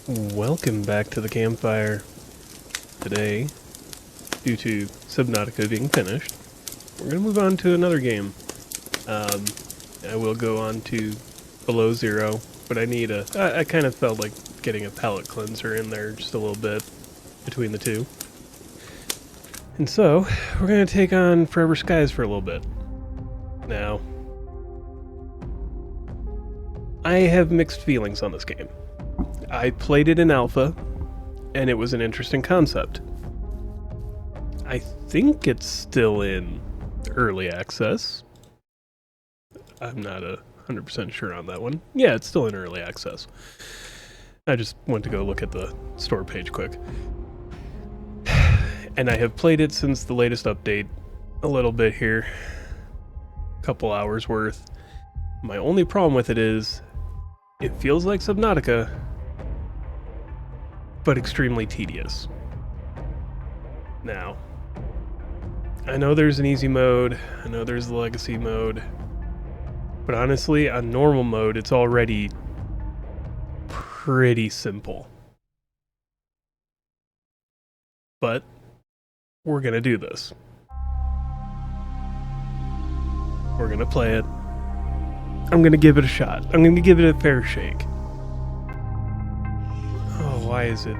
Welcome back to the Campfire. Today, due to Subnautica being finished, we're going to move on to another game. I will go on to Below Zero, but I kind of felt like getting a palate cleanser in there just a little bit between the two. And so, we're going to take on Forever Skies for a little bit. Now, I have mixed feelings on this game. I played it in alpha, and it was an interesting concept. I think it's still in early access. I'm not 100% sure on that one. Yeah, it's still in early access. I just went to go look at the store page quick. And I have played it since the latest update, a little bit here. A couple hours worth. My only problem with it is, it feels like Subnautica, but extremely tedious. Now, I know there's an easy mode, I know there's the legacy mode, but honestly, on normal mode, it's already pretty simple. But we're gonna do this. We're gonna play it. I'm gonna give it a shot. I'm gonna give it a fair shake. Oh, why is it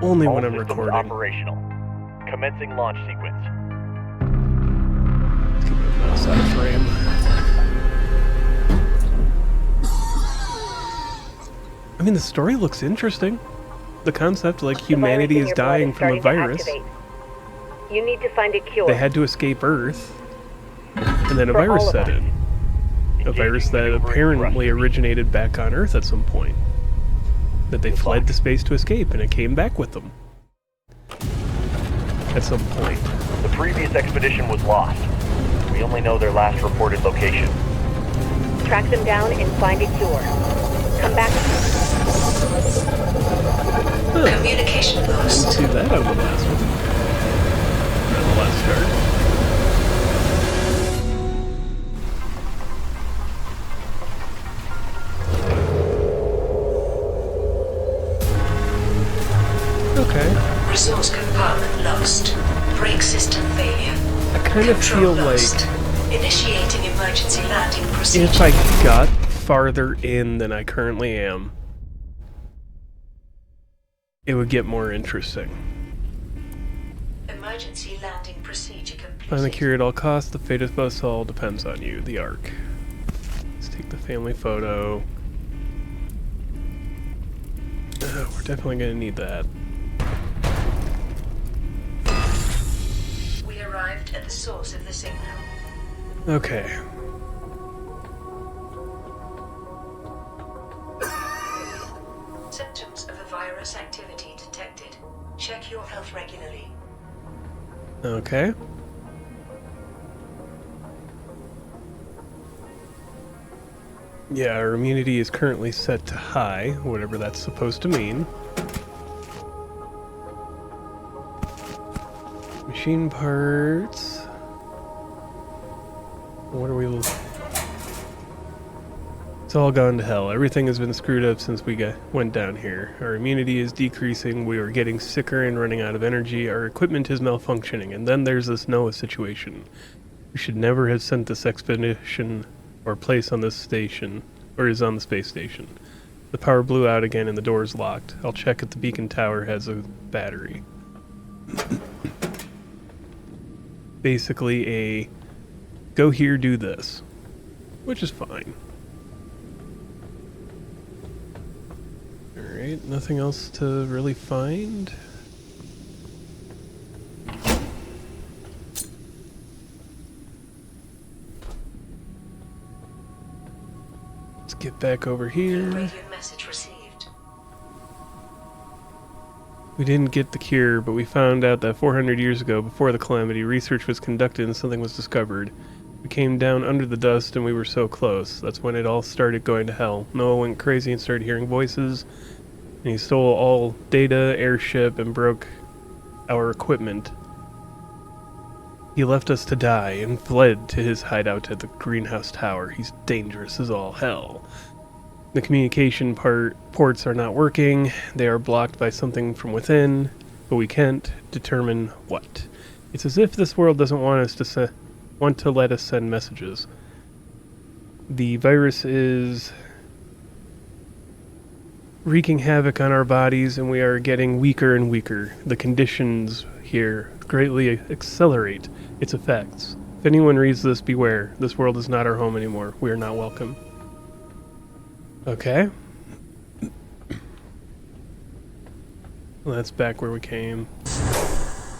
only when I'm recording? Operational. Commencing launch sequence. Let's keep my mouse out of frame. I mean, the story looks interesting. The concept, like humanity is dying from a virus. You need to find a cure. They had to escape Earth, and then a virus set in. A virus that apparently originated back on Earth at some point. That they fled to space to escape, and it came back with them. At some point. The previous expedition was lost. We only know their last reported location. Track them down and find a cure. Come back. Huh. Communication lost. Didn't see that on the last one. On the last start. Okay. Resource compartment lost. Brake system failure. I kind of feel lost. like Initiating emergency landing procedure. if I got farther in than I currently am, it would get more interesting. Emergency landing procedure completed. Find the cure at all costs. The fate of us all depends on you. The Ark. Let's take the family photo. We're definitely going to need that. We arrived at the source of the signal. Okay. Symptoms of a virus activity detected. Check your health regularly. Okay. Yeah, our immunity is currently set to high, whatever that's supposed to mean. Machine parts. What are we... It's all gone to hell. Everything has been screwed up since we went down here. Our immunity is decreasing, we are getting sicker and running out of energy, our equipment is malfunctioning, and then there's this Noah situation. We should never have sent this expedition or place on this station, or is on the space station. The power blew out again and the door's locked. I'll check if the beacon tower has a battery. Basically a go here, do this, which is fine. Alright, nothing else to really find. Let's get back over here. Radio message received. We didn't get the cure, but we found out that 400 years ago, before the calamity, research was conducted and something was discovered. We came down under the dust and we were so close. That's when it all started going to hell. Noah went crazy and started hearing voices, and he stole all data, airship, and broke our equipment. He left us to die and fled to his hideout at the greenhouse tower. He's dangerous as all hell. The communication ports are not working. They are blocked by something from within, but we can't determine what. It's as if this world doesn't want to let us send messages. The virus is wreaking havoc on our bodies, and we are getting weaker and weaker. The conditions here greatly accelerate its effects. If anyone reads this, beware. This world is not our home anymore. We are not welcome. Okay. Well, that's back where we came.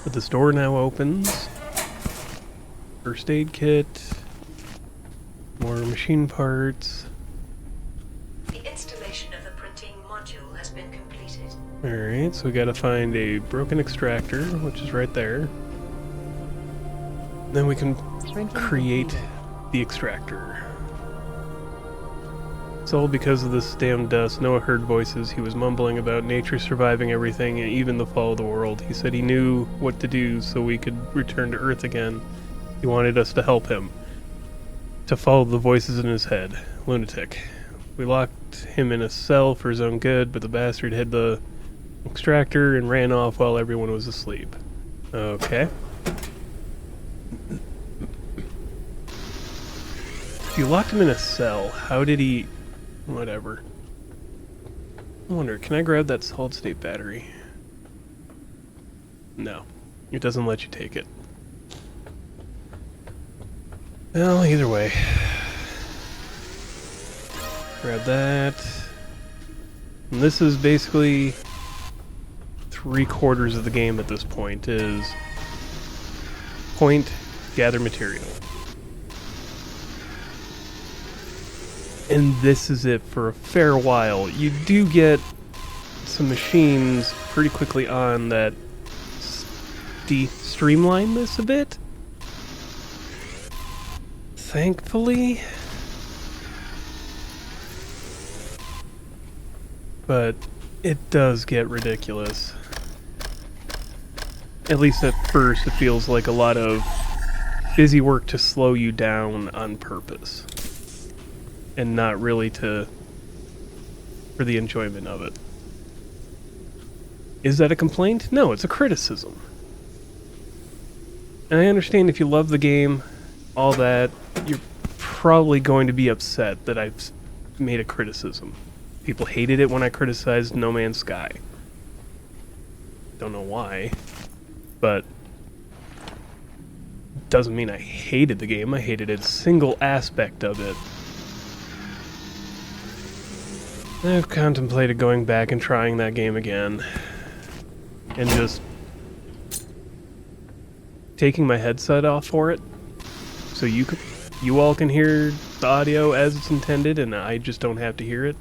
But this door now opens. First aid kit. More machine parts. The installation of the printing module has been completed. Alright, so we gotta find a broken extractor, which is right there. Then we can create the extractor. It's all because of this damn dust. Noah heard voices. He was mumbling about nature surviving everything and even the fall of the world. He said he knew what to do so we could return to Earth again. He wanted us to help him. To follow the voices in his head. Lunatic. We locked him in a cell for his own good, but the bastard hid the extractor and ran off while everyone was asleep. Okay. If you locked him in a cell, how did he... Whatever. I wonder, can I grab that solid-state battery? No. It doesn't let you take it. Well, either way. Grab that. And this is basically 3/4 of the game at this point, is point, gather material. And this is it for a fair while. You do get some machines pretty quickly on that streamline this a bit. Thankfully. But it does get ridiculous. At least at first it feels like a lot of busy work to slow you down on purpose. And not really for the enjoyment of it. Is that a complaint? No, it's a criticism. And I understand if you love the game, all that, you're probably going to be upset that I've made a criticism. People hated it when I criticized No Man's Sky. Don't know why, but doesn't mean I hated the game. I hated a single aspect of it. I've contemplated going back and trying that game again. And just taking my headset off for it. So you all can hear the audio as it's intended and I just don't have to hear it.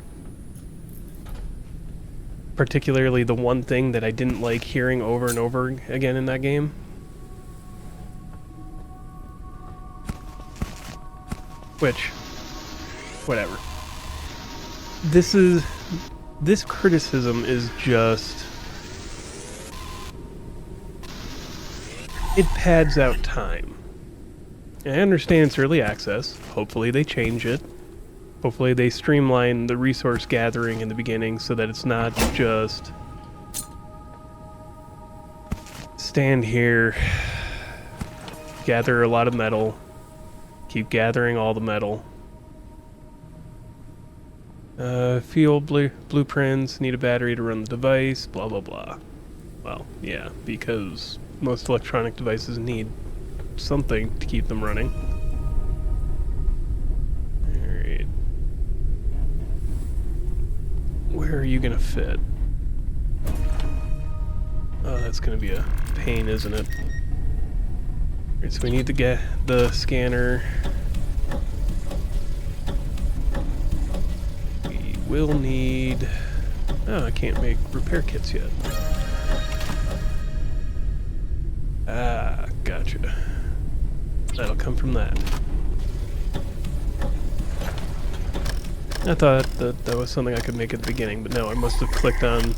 Particularly the one thing that I didn't like hearing over and over again in that game. Which, whatever. This criticism is just... it pads out time. And I understand it's early access. Hopefully they change it. Hopefully they streamline the resource gathering in the beginning so that it's not just stand here, gather a lot of metal, keep gathering all the metal. Field blueprints, need a battery to run the device, blah blah blah. Well, yeah, because most electronic devices need something to keep them running. Alright. Where are you gonna fit? Oh, that's gonna be a pain, isn't it? Alright, so we need to get the scanner. We will need... oh, I can't make repair kits yet. Ah, gotcha. That'll come from that. I thought that was something I could make at the beginning, but no, I must have clicked on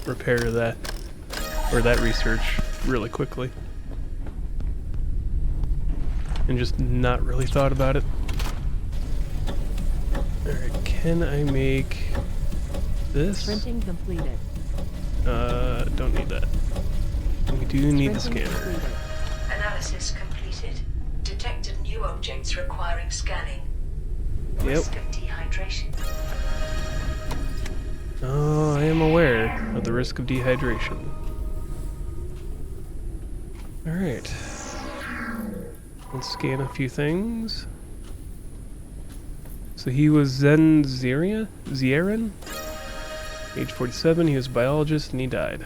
repair that, or that research really quickly. And just not really thought about it. Alright, can I make this? Printing completed. Don't need that. We do need the Printing scanner. completed. Analysis completed. Detected new objects requiring scanning. Yep. Risk of dehydration. Oh, I am aware of the risk of dehydration. Alright. Let's scan a few things. So he was Zierin? Age 47, he was a biologist and he died.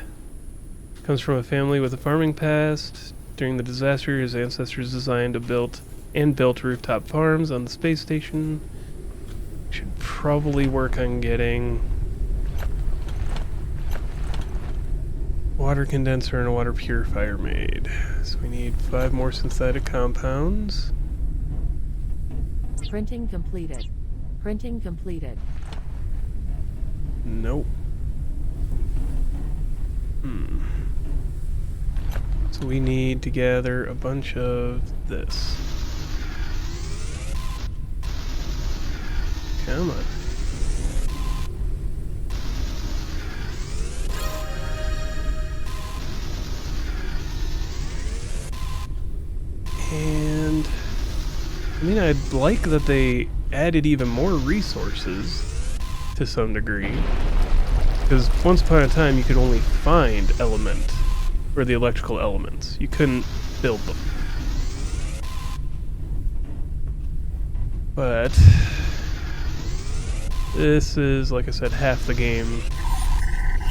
Comes from a family with a farming past. During the disaster, his ancestors designed built rooftop farms on the space station. Should probably work on getting water condenser and a water purifier made. So we need 5 more synthetic compounds. Printing completed. Printing completed. Nope. So we need to gather a bunch of this. Come on. And I mean, I'd like that they added even more resources to some degree. Because once upon a time, you could only find element, or the electrical elements. You couldn't build them. But this is, like I said, half the game,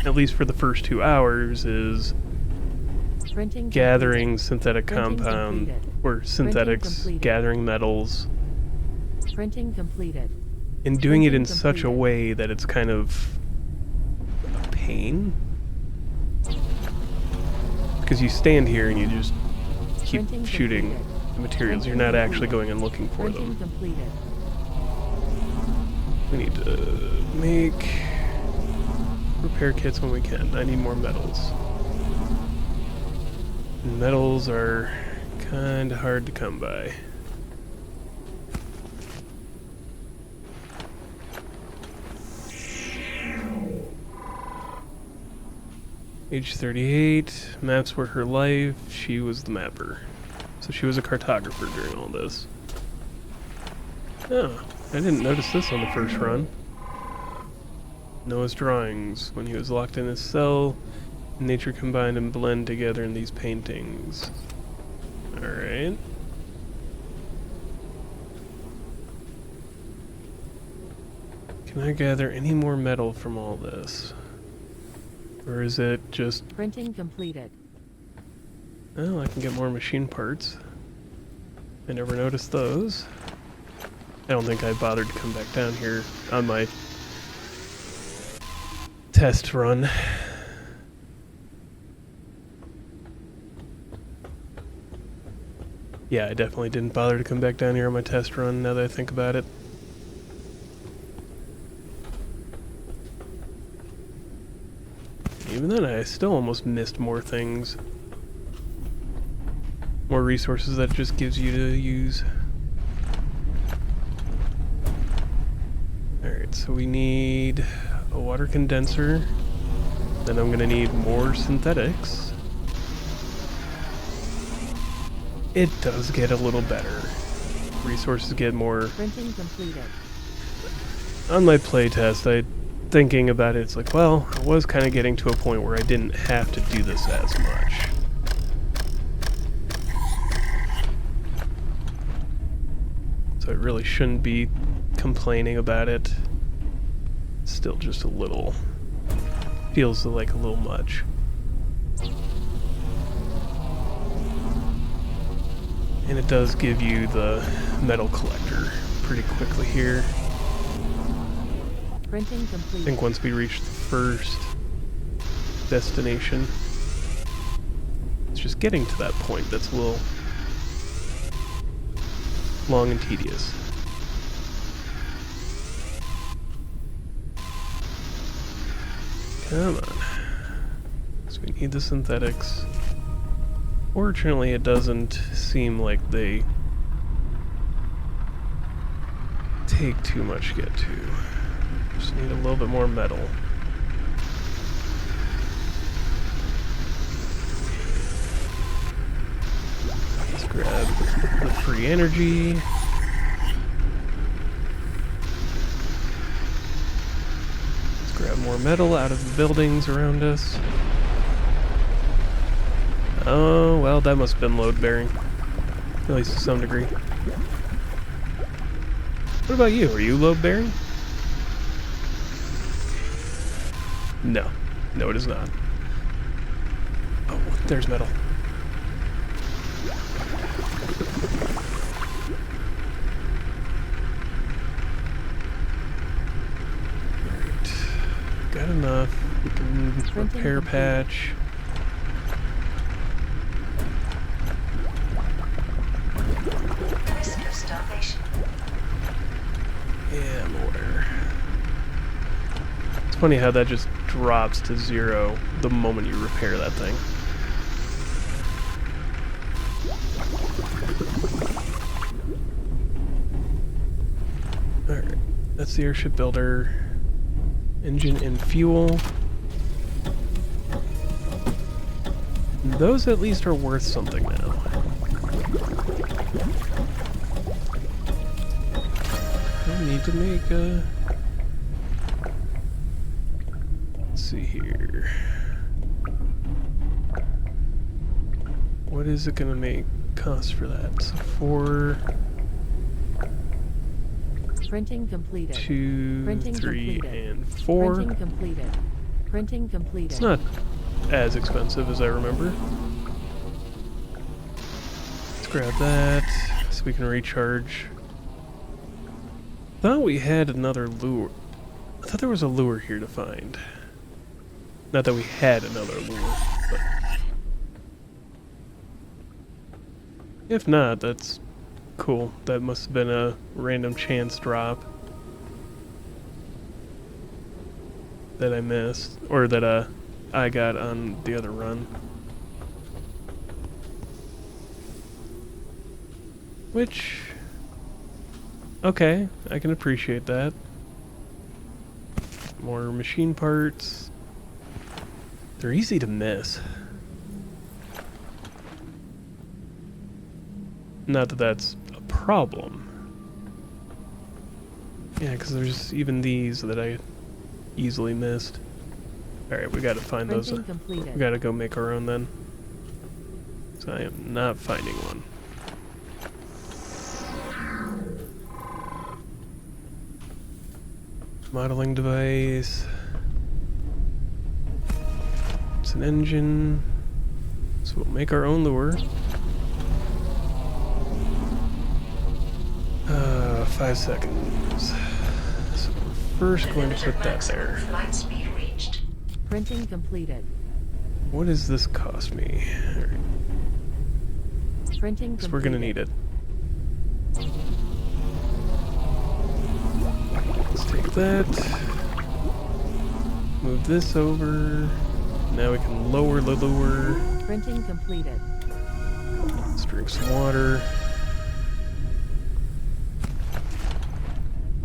at least for the first 2 hours, is Printing gathering completed. synthetic Printing compound, completed. or synthetics, completed. gathering metals, Printing completed. and doing it in Printing such a completed. way that it's kind of a pain. Because you stand here and you just keep Printing shooting completed. the materials. You're Printing not actually completed. going and looking for Printing them. completed. We need to make repair kits when we can. I need more metals. And metals are kind of hard to come by. Age 38, maps were her life, she was the mapper. So she was a cartographer during all this. Oh, I didn't notice this on the first run. Noah's drawings, when he was locked in his cell, nature combined and blend together in these paintings. Alright. Can I gather any more metal from all this? Or is it just... Printing completed. Oh, I can get more machine parts. I never noticed those. I don't think I bothered to come back down here on my test run. Yeah, I definitely didn't bother to come back down here on my test run, now that I think about it. Even then, I still almost missed more things. More resources that it just gives you to use. Alright, so we need a water condenser. Then I'm gonna need more synthetics. It does get a little better. Resources get more. Printing completed. On my playtest, thinking about it, it's like, well, I was kind of getting to a point where I didn't have to do this as much. So I really shouldn't be complaining about it. Still just a little, feels like a little much. And it does give you the metal collector pretty quickly here. Printing I completed. think once we reach the first destination, it's just getting to that point that's a little long and tedious. Come on. So we need the synthetics. Fortunately, it doesn't seem like they take too much to get to. Just need a little bit more metal. Let's grab the free energy. Let's grab more metal out of the buildings around us. Oh, well, that must have been load bearing. At least to some degree. What about you? Are you load bearing? No. No, it is not. Oh, there's metal. Alright. Got enough. We can repair patch. Risk of starvation. Yeah, I'm aware. It's funny how that just drops to 0 the moment you repair that thing. Alright, that's the airship builder. Engine and fuel. Those at least are worth something now. I need to make a... Let's see here. What is it gonna make cost for that? So 4, Printing completed. 2, Printing 3, completed. and 4. Printing completed. Printing completed. It's not as expensive as I remember. Let's grab that so we can recharge. Thought we had another lure. I thought there was a lure here to find. Not that we had another lure, but... If not, that's cool. That must have been a random chance drop that I missed, or that I got on the other run. Which, okay, I can appreciate that. More machine parts. They're easy to miss. Not that that's a problem. Yeah, because there's even these that I easily missed. Alright, we gotta find those. Printing completed. We gotta go make our own then. So I am not finding one. Modeling device. It's an engine. So we'll make our own lure. 5 seconds. So we're first going to put that there. Flight speed reached. Printing completed. What does this cost me? All right. Printing So completed. we're gonna need it. Let's take that. Move this over. Now we can lower the lure. Printing completed. Let's drink some water.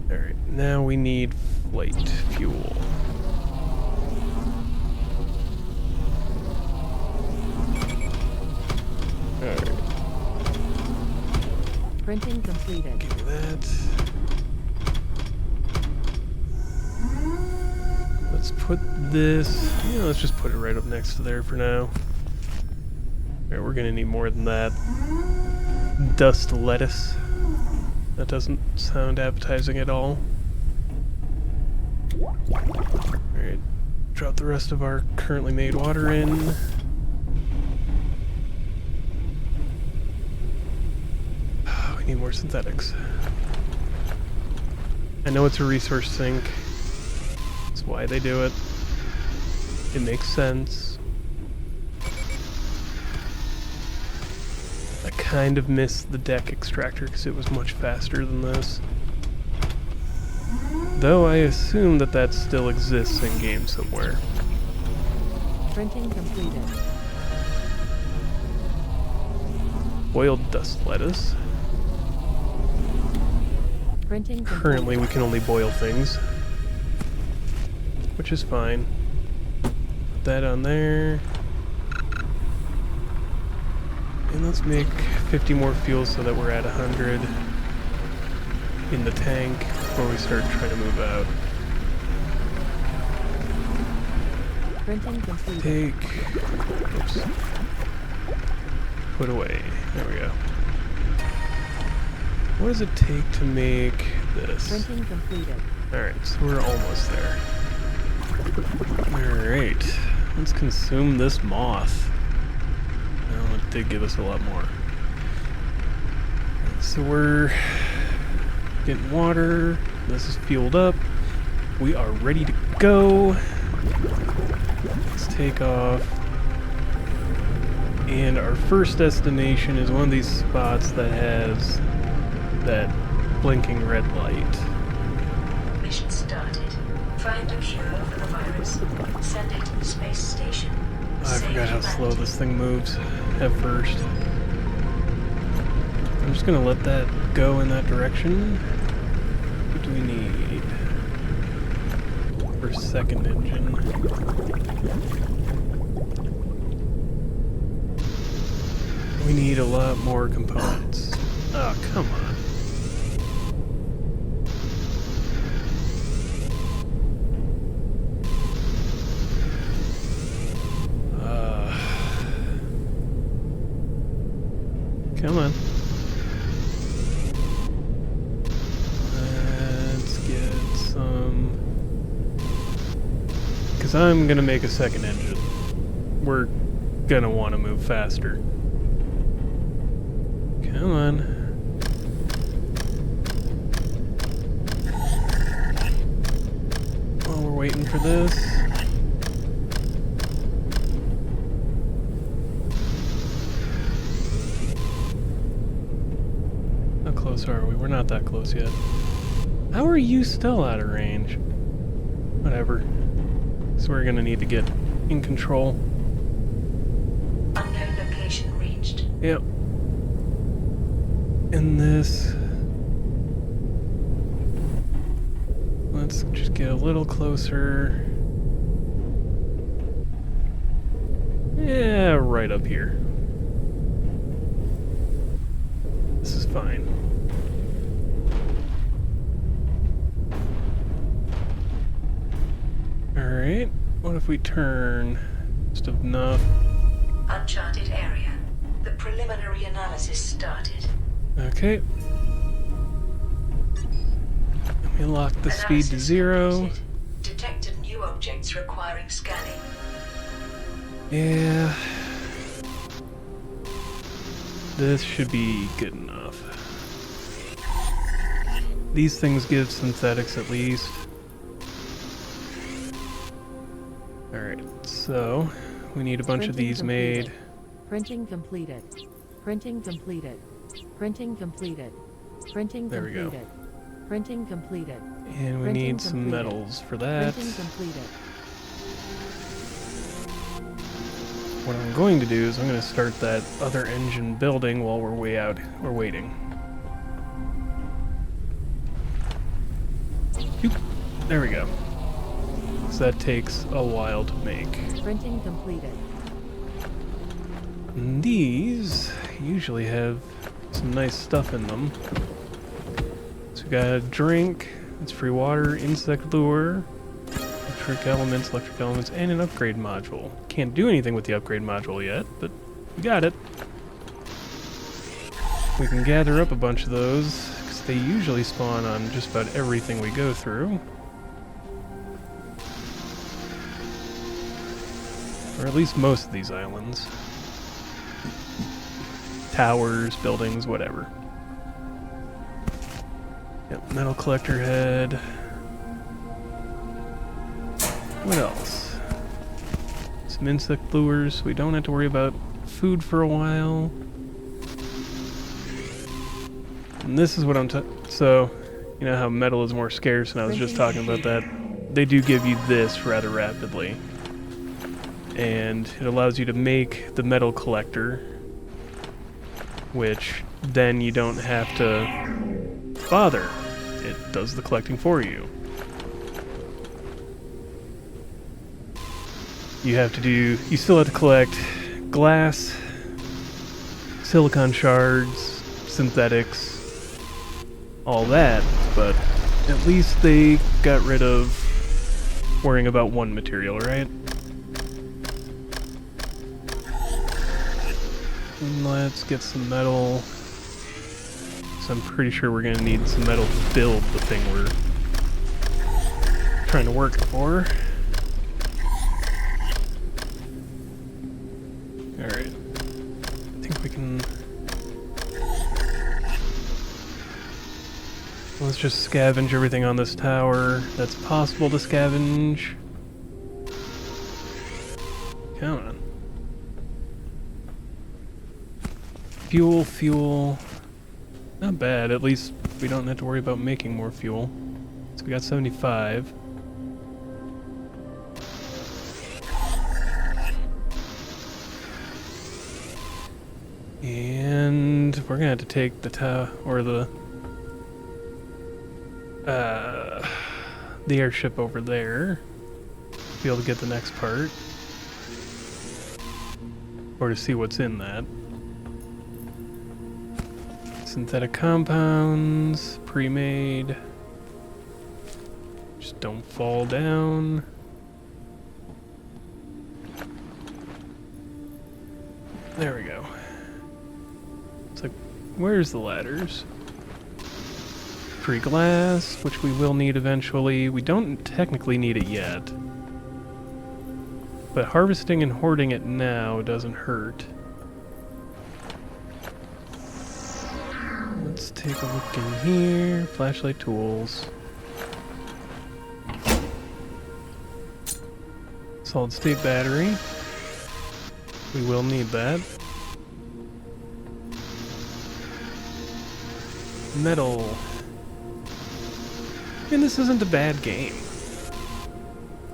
Alright, now we need flight fuel. Alright, Printing completed. give me that. Let's put this... Yeah, let's just put it right up next to there for now. Alright, we're gonna need more than that. Dust lettuce. That doesn't sound appetizing at all. Alright, drop the rest of our currently made water in. We need more synthetics. I know it's a resource sink. That's why they do it. It makes sense. I kind of missed the deck extractor because it was much faster than this. Though I assume that that still exists in game somewhere. Printing completed. Boiled dust lettuce. Printing complete. Currently, we can only boil things, which is fine. Put that on there. And let's make 50 more fuel so that we're at 100 in the tank before we start trying to move out. Printing complete. Take... Oops. Put away. There we go. What does it take to make this? Printing completed. Alright, so we're almost there. Alright, let's consume this moth. Well, it did give us a lot more. So we're getting water. This is fueled up. We are ready to go. Let's take off. And our first destination is one of these spots that has that blinking red light. Mission started. Find a cure for the virus. Send it to the space station. Oh, I forgot how slow this thing moves at first. I'm just gonna let that go in that direction. What do we need for second engine? We need a lot more components. Oh, come on. Come on. Let's get some... Because I'm going to make a second engine. We're going to want to move faster. Come on. While we're waiting for this... How close are we? We're not that close yet. How are you still out of range? Whatever. So we're gonna need to get in control. Unknown location reached. Yep. And this... Let's just get a little closer. Yeah, right up here. This is fine. Alright, what if we turn just enough? Uncharted area. The preliminary analysis started. Okay. Let me lock the speed to 0. Completed. Detected new objects requiring scanning. Yeah. This should be good enough. These things give synthetics at least. Alright, so we need a bunch of these made. Printing completed. Printing completed. Printing completed. Printing There we go. completed. Printing completed. And we Printing need some completed. metals for that. Printing completed. What I'm going to do is I'm going to start that other engine building while we're waiting. Oop. There we go. So that takes a while to make. Printing completed. And these usually have some nice stuff in them. So we got a drink, it's free water, insect lure, electric elements, and an upgrade module. Can't do anything with the upgrade module yet, but we got it. We can gather up a bunch of those, because they usually spawn on just about everything we go through. Or at least most of these islands. Towers, buildings, whatever. Yep, metal collector head. What else? Some insect lures, so we don't have to worry about food for a while. And this is what I'm so, you know how metal is more scarce, and I was just talking about that. They do give you this rather rapidly. And it allows you to make the metal collector, which then you don't have to bother it does the collecting for you. You still have to collect glass, silicon shards, synthetics, all that, but at least they got rid of worrying about one material, right? And let's get some metal. So I'm pretty sure we're gonna need some metal to build the thing we're trying to work for. Alright. I think we can... Let's just scavenge everything on this tower that's possible to scavenge. Come on. Fuel. Not bad, at least we don't have to worry about making more fuel. So we got 75. And we're gonna have to take the the airship over there to be able to get the next part. Or to see what's in that. Synthetic compounds, pre-made. Just don't fall down. There we go. It's like, where's the ladders? Free glass, which we will need eventually. We don't technically need it yet. But harvesting and hoarding it now doesn't hurt. Let's take a look in here. Flashlight tools. Solid state battery. We will need that. Metal. I mean, this isn't a bad game.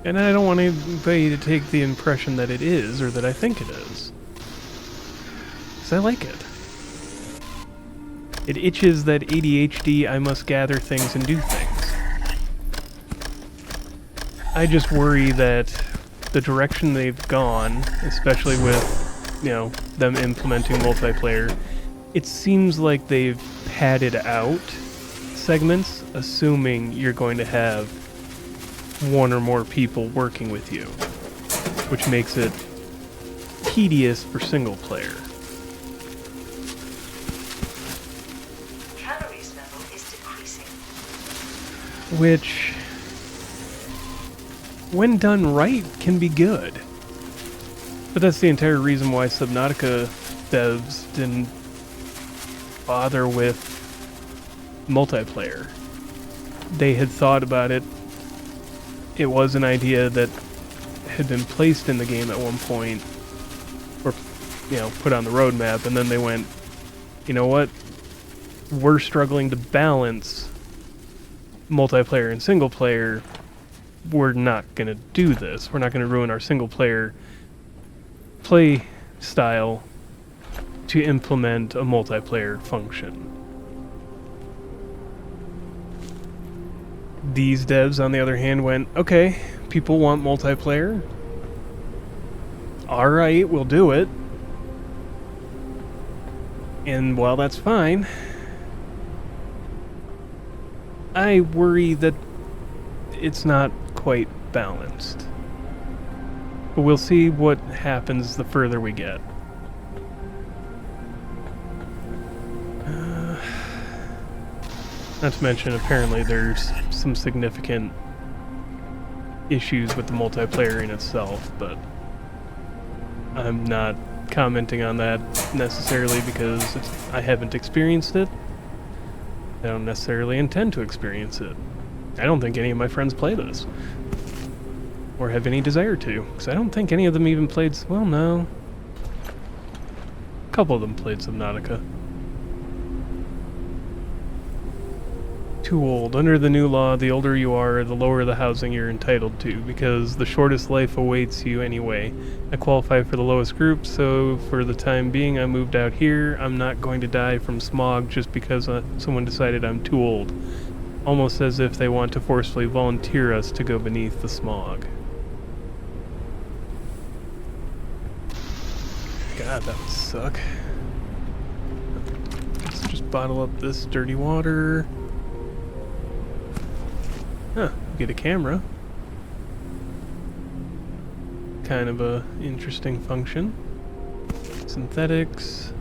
And I don't want anybody to take the impression that it is, or that I think it is. Because I like it. It itches that ADHD, I must gather things and do things. I just worry that the direction they've gone, especially with, you know, them implementing multiplayer, it seems like they've padded out segments, assuming you're going to have one or more people working with you, which makes it tedious for single player. Calories level is decreasing. Which, when done right, can be good. But that's the entire reason why Subnautica devs didn't bother with multiplayer. They had thought about it. It was an idea that had been placed in the game at one point, or, you know, put on the roadmap, and then they went, you know what? We're struggling to balance multiplayer and single player. We're not going to do this. We're not going to ruin our single player play style to implement a multiplayer function. These devs, on the other hand, went, okay, people want multiplayer. Alright, we'll do it. And while that's fine, I worry that it's not quite balanced. But we'll see what happens the further we get. Not to mention, apparently there's some significant issues with the multiplayer in itself, but I'm not commenting on that necessarily because I haven't experienced it. I don't necessarily intend to experience it. I don't think any of my friends play this, or have any desire to, because I don't think any of them even played, well, no. A couple of them played Subnautica. Too old. Under the new law, the older you are, the lower the housing you're entitled to, because the shortest life awaits you anyway. I qualify for the lowest group, so for the time being I moved out here. I'm not going to die from smog just because someone decided I'm too old. Almost as if they want to forcefully volunteer us to go beneath the smog. God, that would suck. Let's just bottle up this dirty water. Huh, get a camera. Kind of a interesting function. Synthetics.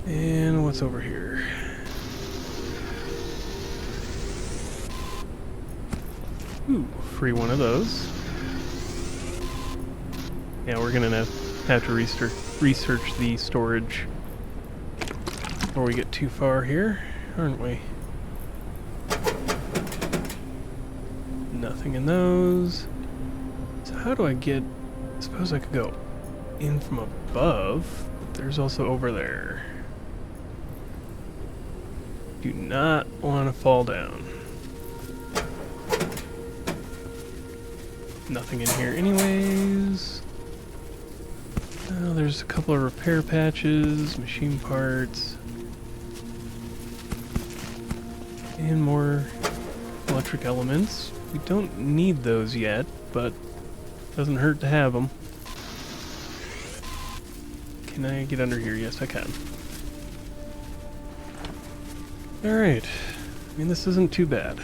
And what's over here? Ooh, free one of those. Yeah, we're gonna have to research the storage before we get too far here, aren't we? Nothing in those. So how do I get... I suppose I could go in from above, but there's also over there. Do not want to fall down. Nothing in here anyways. There's a couple of repair patches, machine parts, and more electric elements. We don't need those yet, but doesn't hurt to have them. Can I get under here? Yes, I can. Alright. I mean, this isn't too bad.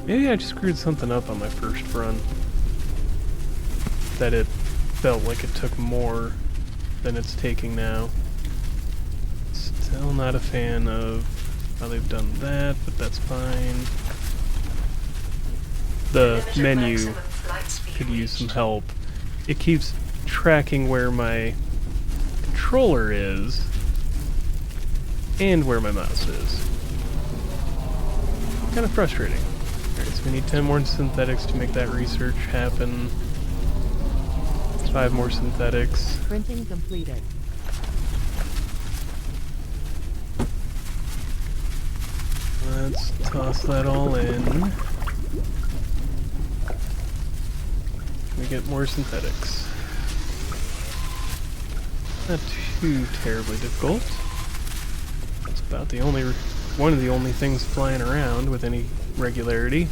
Maybe I just screwed something up on my first run. That it felt like it took more than it's taking now. Still not a fan of how they've done that, but that's fine. The menu could use some help. It keeps tracking where my controller is and where my mouse is. Kind of frustrating. Alright, so we need 10 more synthetics to make that research happen. 5 more synthetics. Printing completed. Let's toss that all in. We get more synthetics. Not too terribly difficult. It's about the only one of the only things flying around with any regularity.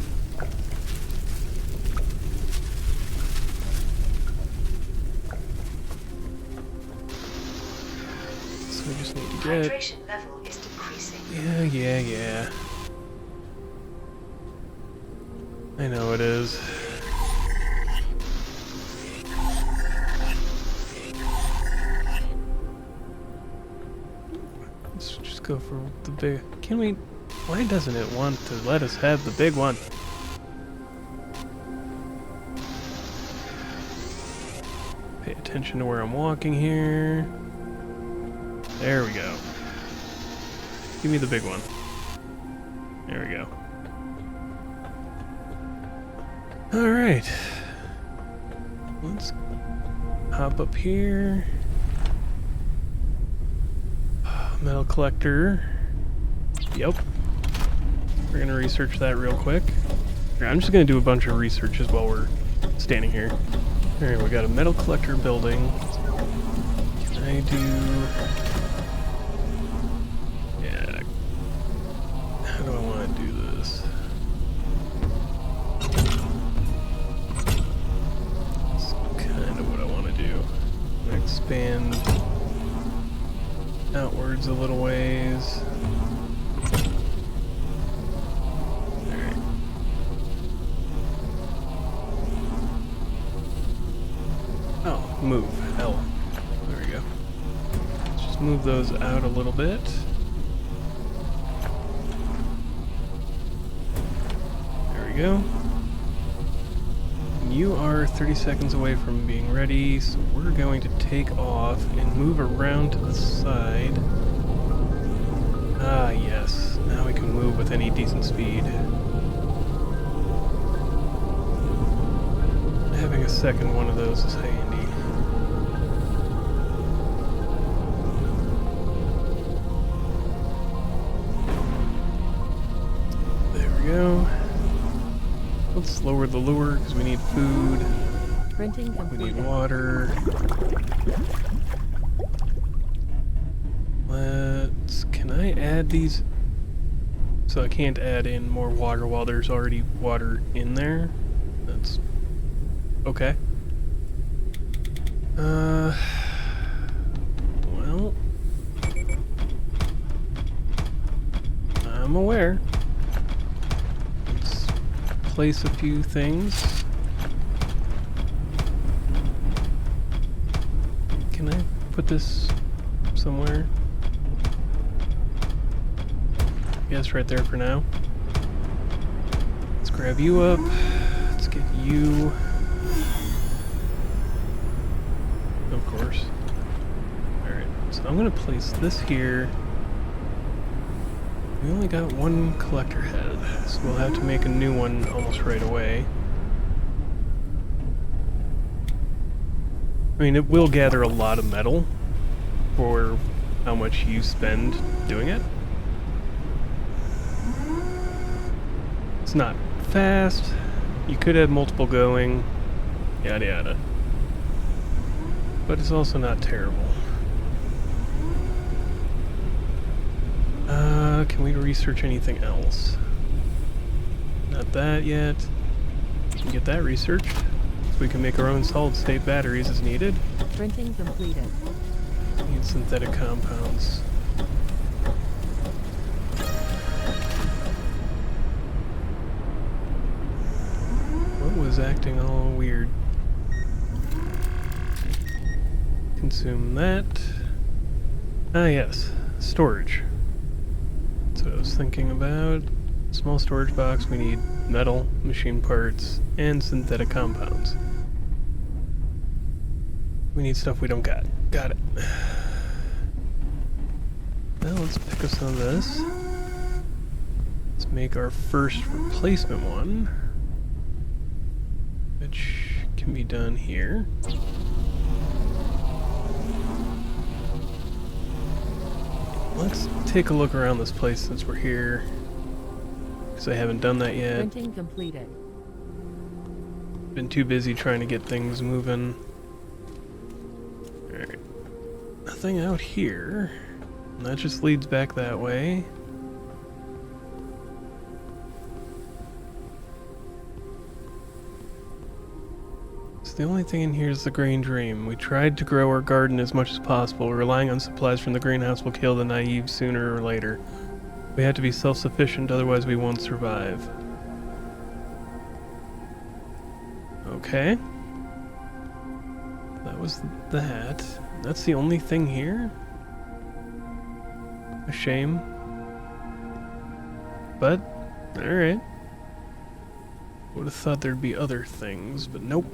So we just need to get... Hydration level is decreasing. Yeah. I know it is. Let's just go for the big... Can we... Why doesn't it want to let us have the big one? Pay attention to where I'm walking here. There we go. Give me the big one. There we go. Alright. Let's hop up here. Metal collector. Yep. We're gonna research that real quick. Here, I'm just gonna do a bunch of researches while we're standing here. Alright, we got a metal collector building. Can I do... Yeah. How do I want to do this? That's kind of what I want to do. I'm gonna expand outwards a little ways. Alright. Oh, move. L. There we go. Let's just move those out a little bit. There we go. You are 30 seconds away from being ready, so we're going to take off and move around to the side. Ah, yes. Now we can move with any decent speed. Having a second one of those is handy. There we go. Let's lower the lure because we need food. Printing We completed. need water. Can I add these? So I can't add in more water while there's already water in there? That's okay. Well, I'm aware. Let's place a few things. Can I put this somewhere? Yes, right there for now. Let's grab you up. Let's get you. Of course. Alright, so I'm gonna place this here. We only got one collector head, so we'll have to make a new one almost right away. I mean, it will gather a lot of metal for how much you spend doing it. It's not fast. You could have multiple going, yada yada. But it's also not terrible. Can we research anything else? Not that yet. We can get that researched. So we can make our own solid-state batteries as needed. Printing completed. Need synthetic compounds. What was acting all weird? Consume that. Ah yes, storage. That's what I was thinking about. Small storage box, we need metal, machine parts, and synthetic compounds. We need stuff we don't got. Got it. Now let's pick up some of this. Let's make our first replacement one, which can be done here. Let's take a look around this place since we're here, because I haven't done that yet. Printing completed. Been too busy trying to get things moving. Alright. Nothing out here. And that just leads back that way. So the only thing in here is the grain dream. We tried to grow our garden as much as possible. Relying on supplies from the greenhouse will kill the naive sooner or later. We have to be self-sufficient, otherwise we won't survive. Okay. That was that. That's the only thing here? A shame. But, alright. Would have thought there'd be other things, but nope.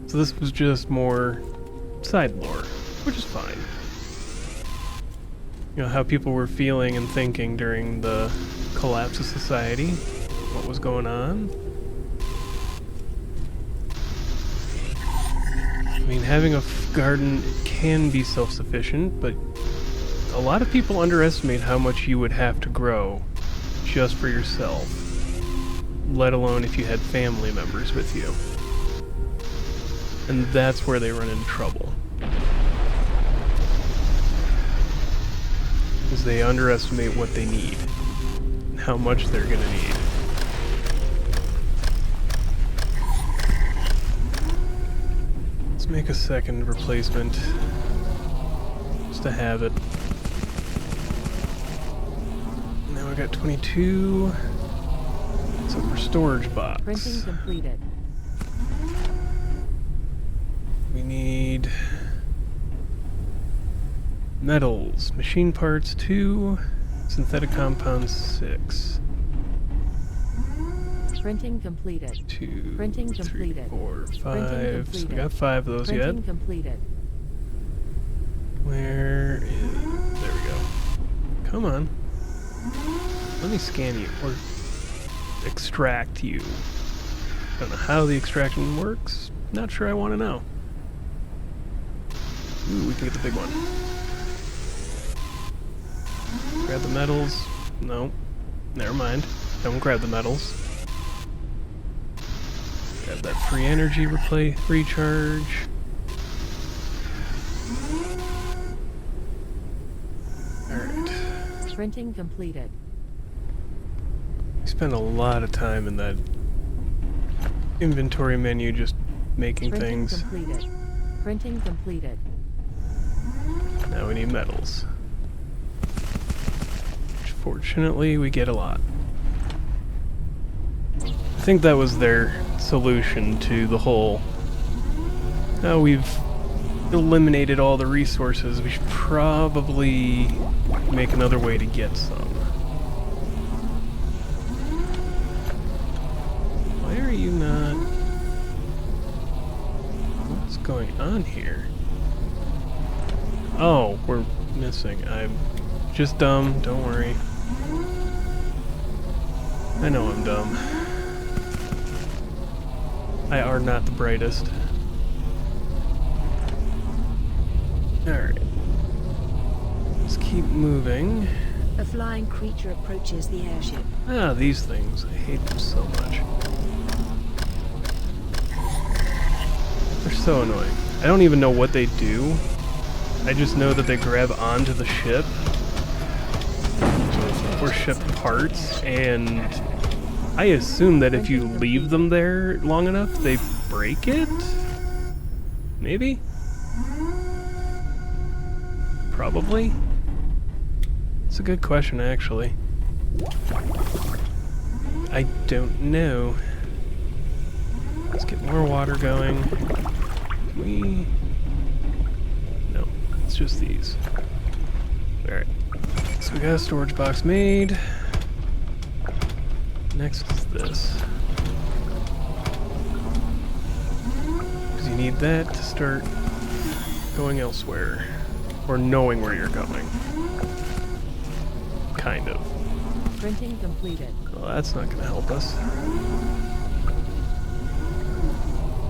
So this was just more side lore, which is fine. You know, how people were feeling and thinking during the collapse of society, what was going on. I mean, having a garden can be self-sufficient, but a lot of people underestimate how much you would have to grow just for yourself, let alone if you had family members with you. And that's where they run into trouble. Because they underestimate what they need, and how much they're gonna need. Let's make a second replacement, just to have it. Now we got 22. So for storage box. Printing completed. We need metals, machine parts 2, synthetic compounds 6. Printing completed. 2, Printing 3, completed. 4, 5. Printing So we completed. got 5 of those Printing yet. completed. Where is... There we go. Come on. Let me scan you, or extract you. Don't know how the extraction works. Not sure I want to know. Ooh, we can get the big one. Grab the metals. No. Never mind. Don't grab the metals. Grab that free energy recharge. Alright. Printing completed. We spent a lot of time in that inventory menu just making Printing things. completed. Printing completed. Now we need metals. Which fortunately we get a lot. I think that was their solution to the whole, now we've eliminated all the resources, we should probably make another way to get some. Why are you not... What's going on here? Oh, we're missing. I'm just dumb, don't worry. I know I'm dumb. I are not the brightest. Alright. Let's keep moving. A flying creature approaches the airship. Ah, these things. I hate them so much. They're so annoying. I don't even know what they do. I just know that they grab onto the ship. Or ship parts, and I assume that if you leave them there long enough, they break it? Maybe? Probably? It's a good question, actually. I don't know. Let's get more water going. We... No, it's just these. Alright. So we got a storage box made. Next is this. Because you need that to start going elsewhere. Or knowing where you're going. Kind of. Printing completed. Well, that's not going to help us.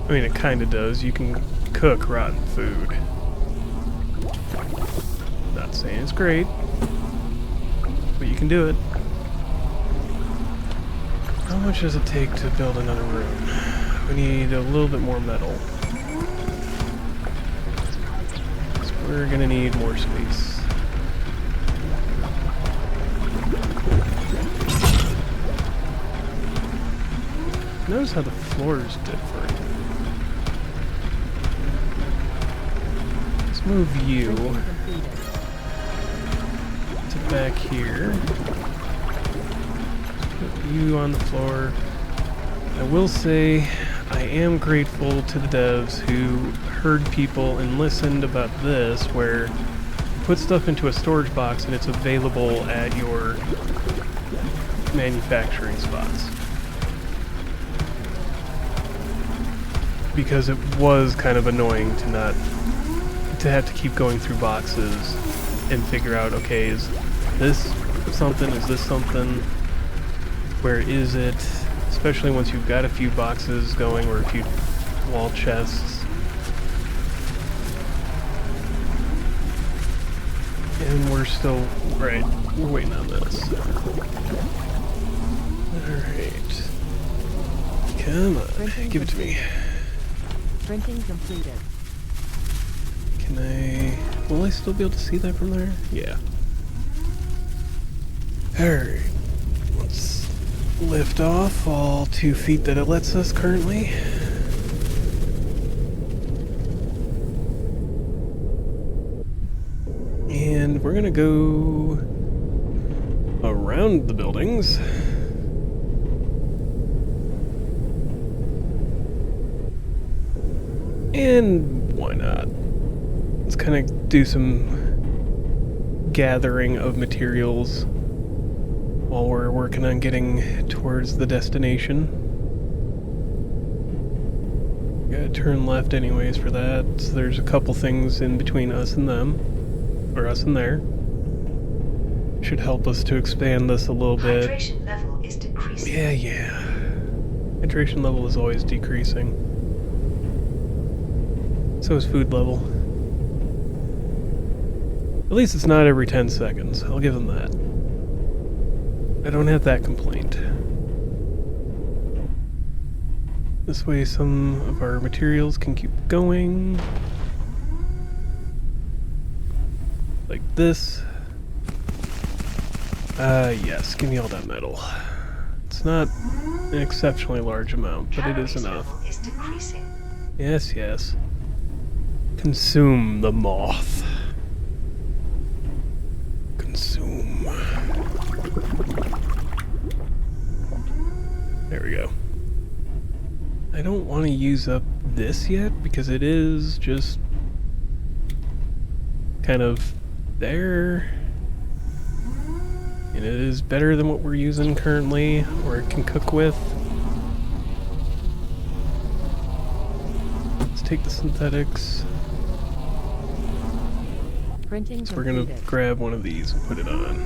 I mean, it kind of does. You can cook rotten food. Not saying it's great, but you can do it. How much does it take to build another room? We need a little bit more metal. So we're going to need more space. Notice how the floors differ. Let's move you to back here. Put you on the floor. I will say I am grateful to the devs who heard people and listened about this, where you put stuff into a storage box and it's available at your manufacturing spots. Because it was kind of annoying to have to keep going through boxes and figure out, okay, is this something, is this something, where is it, especially once you've got a few boxes going or a few wall chests. And we're still, right, we're waiting on this. Alright. Come on, give it to me. Printing completed. Can I... Will I still be able to see that from there? Yeah. Alright. Let's lift off all 2 feet that it lets us currently. And we're gonna go around the buildings. And why not? Let's kind of do some gathering of materials while we're working on getting towards the destination. Gotta turn left anyways for that, so there's a couple things in between us and them, or us and there. Should help us to expand this a little bit. Hydration level is decreasing. Yeah. Hydration level is always decreasing. So is food level. At least it's not every 10 seconds. I'll give them that. I don't have that complaint. This way some of our materials can keep going. Like this. Yes, give me all that metal. It's not an exceptionally large amount, but it is enough. Level is decreasing. Yes, yes. Consume the moth. Consume. There we go. I don't want to use up this yet because it is just kind of there. And it is better than what we're using currently, or it can cook with. Let's take the synthetics. Printing So we're gonna completed. grab one of these and put it on.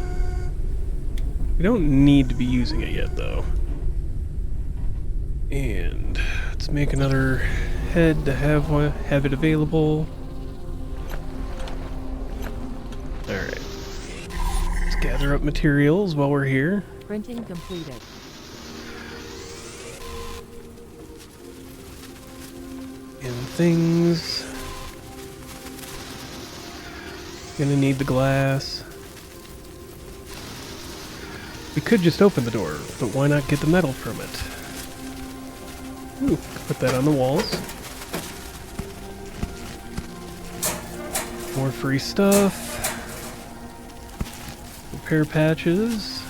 We don't need to be using it yet, though. And let's make another head to have it available. All right. Let's gather up materials while we're here. Printing completed. And things. Gonna need the glass. We could just open the door, but why not get the metal from it? Ooh, put that on the walls. More free stuff. Repair patches.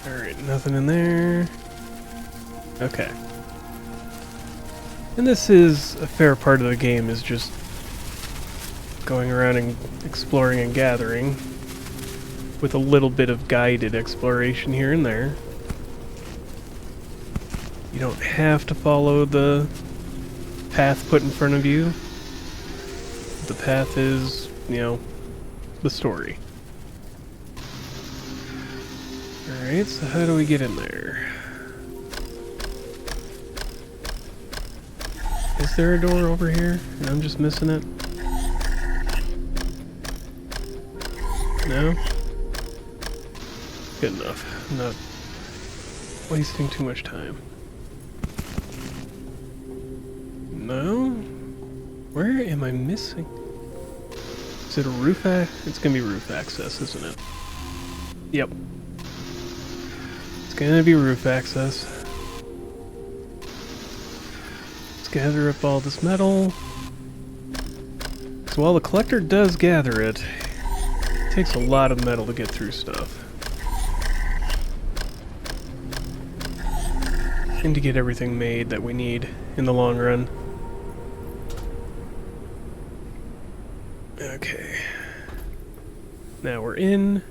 Alright, nothing in there. Okay. And this is a fair part of the game, is just going around and exploring and gathering, with a little bit of guided exploration here and there. You don't have to follow the path put in front of you. The path is, you know, the story. Alright, so how do we get in there? Is there a door over here and I'm just missing it? No? Good enough. I'm not wasting too much time. No? Where am I missing? Is it a roof It's gonna be roof access, isn't it? Yep. It's gonna be roof access. Let's gather up all this metal. So while the collector does gather it, it takes a lot of metal to get through stuff. And to get everything made that we need in the long run. Okay. Now we're in.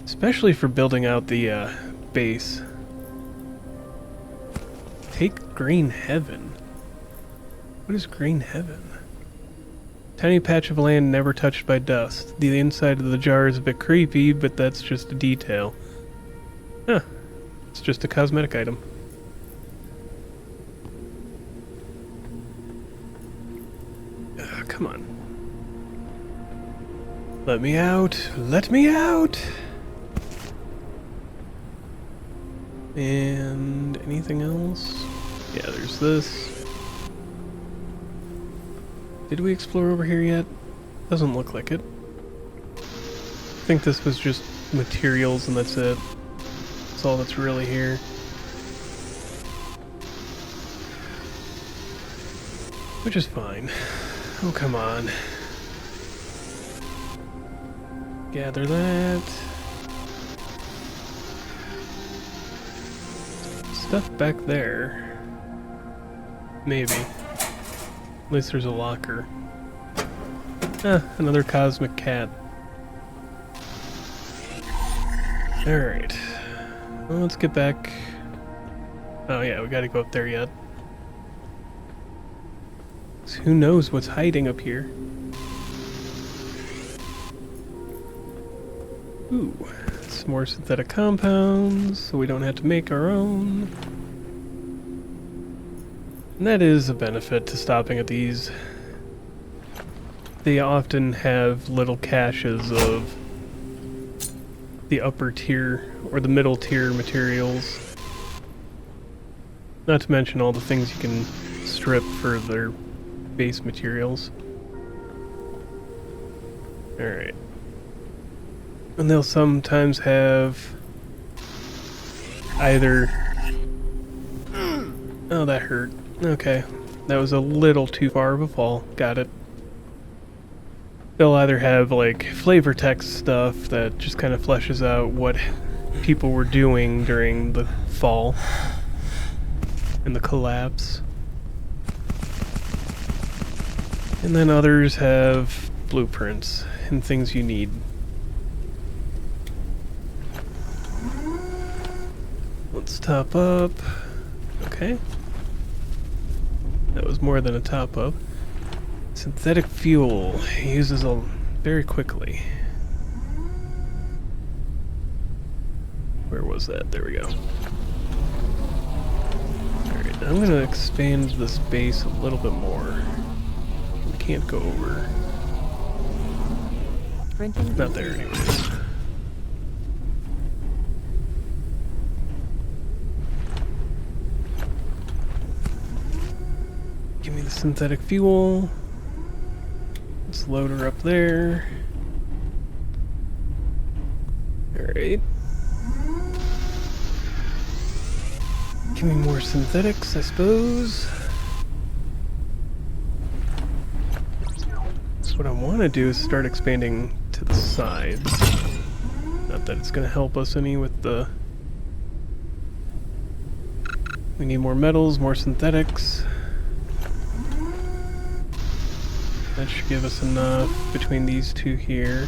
Especially for building out the base. Take Green Heaven. What is Green Heaven? Tiny patch of land never touched by dust. The inside of the jar is a bit creepy, but that's just a detail. Huh. It's just a cosmetic item. Come on. Let me out. Let me out! And anything else? Yeah, there's this. Did we explore over here yet? Doesn't look like it. I think this was just materials and that's it. That's all that's really here. Which is fine. Oh, come on. Gather that. Stuff back there. Maybe. At least there's a locker. Ah, another cosmic cat. Alright. Well, let's get back. Oh yeah, we gotta go up there yet. So who knows what's hiding up here? Ooh, some more synthetic compounds, so we don't have to make our own. And that is a benefit to stopping at these. They often have little caches of the upper tier or the middle tier materials. Not to mention all the things you can strip for their base materials. Alright. And they'll sometimes have either... Oh, that hurt. Okay. That was a little too far of a fall. Got it. They'll either have like flavor text stuff that just kind of fleshes out what people were doing during the fall and the collapse. And then others have blueprints and things you need. Let's top up. Okay. That was more than a top up. Synthetic fuel uses very quickly. Where was that? There we go. Alright, I'm gonna expand this base a little bit more. We can't go over. Printing Not there anyways. Give me the synthetic fuel. Let's load her up there. Alright. Give me more synthetics, I suppose. So what I want to do is start expanding to the sides. Not that it's going to help us any with the... We need more metals, more synthetics. That should give us enough between these two here.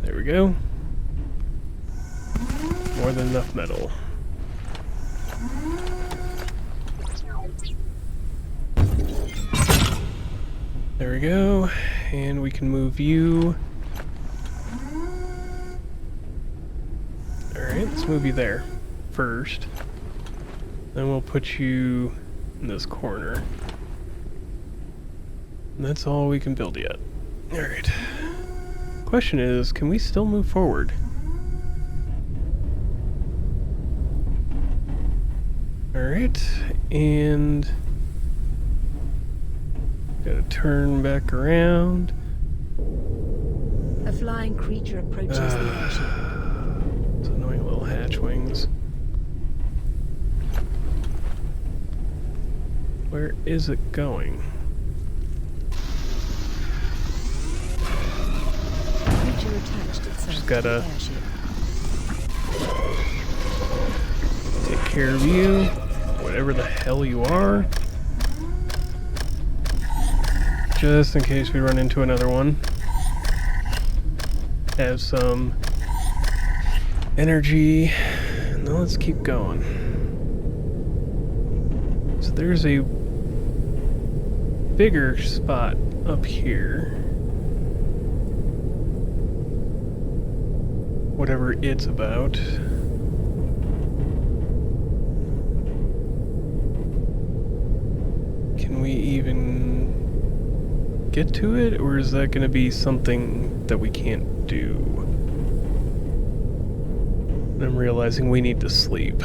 There we go. More than enough metal. There we go. And we can move you. Alright, let's move you there first. Then we'll put you in this corner. And that's all we can build yet. Alright. Question is, can we still move forward? Alright, and... Gotta turn back around. A flying creature approaches the airship. Those annoying little hatch wings. Where is it going? The creature attached itself Just to gotta- the airship. Take care of you, whatever the hell you are. Just in case we run into another one. Have some energy. Now let's keep going. So there's a bigger spot up here. Whatever it's about. Can we even get to it, or is that going to be something that we can't do? And I'm realizing we need to sleep.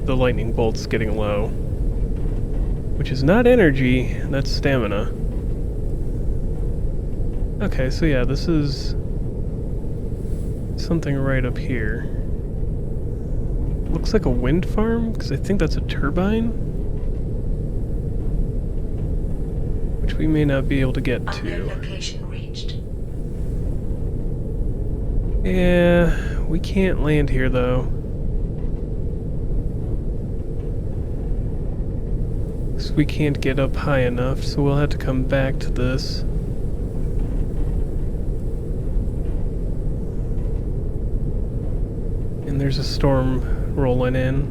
The lightning bolt's getting low. Which is not energy, that's stamina. Okay, so yeah, this is something right up here. Looks like a wind farm, because I think that's a turbine. Which we may not be able to get Unknown to. location reached. Yeah, we can't land here though. We can't get up high enough, so we'll have to come back to this. And there's a storm rolling in.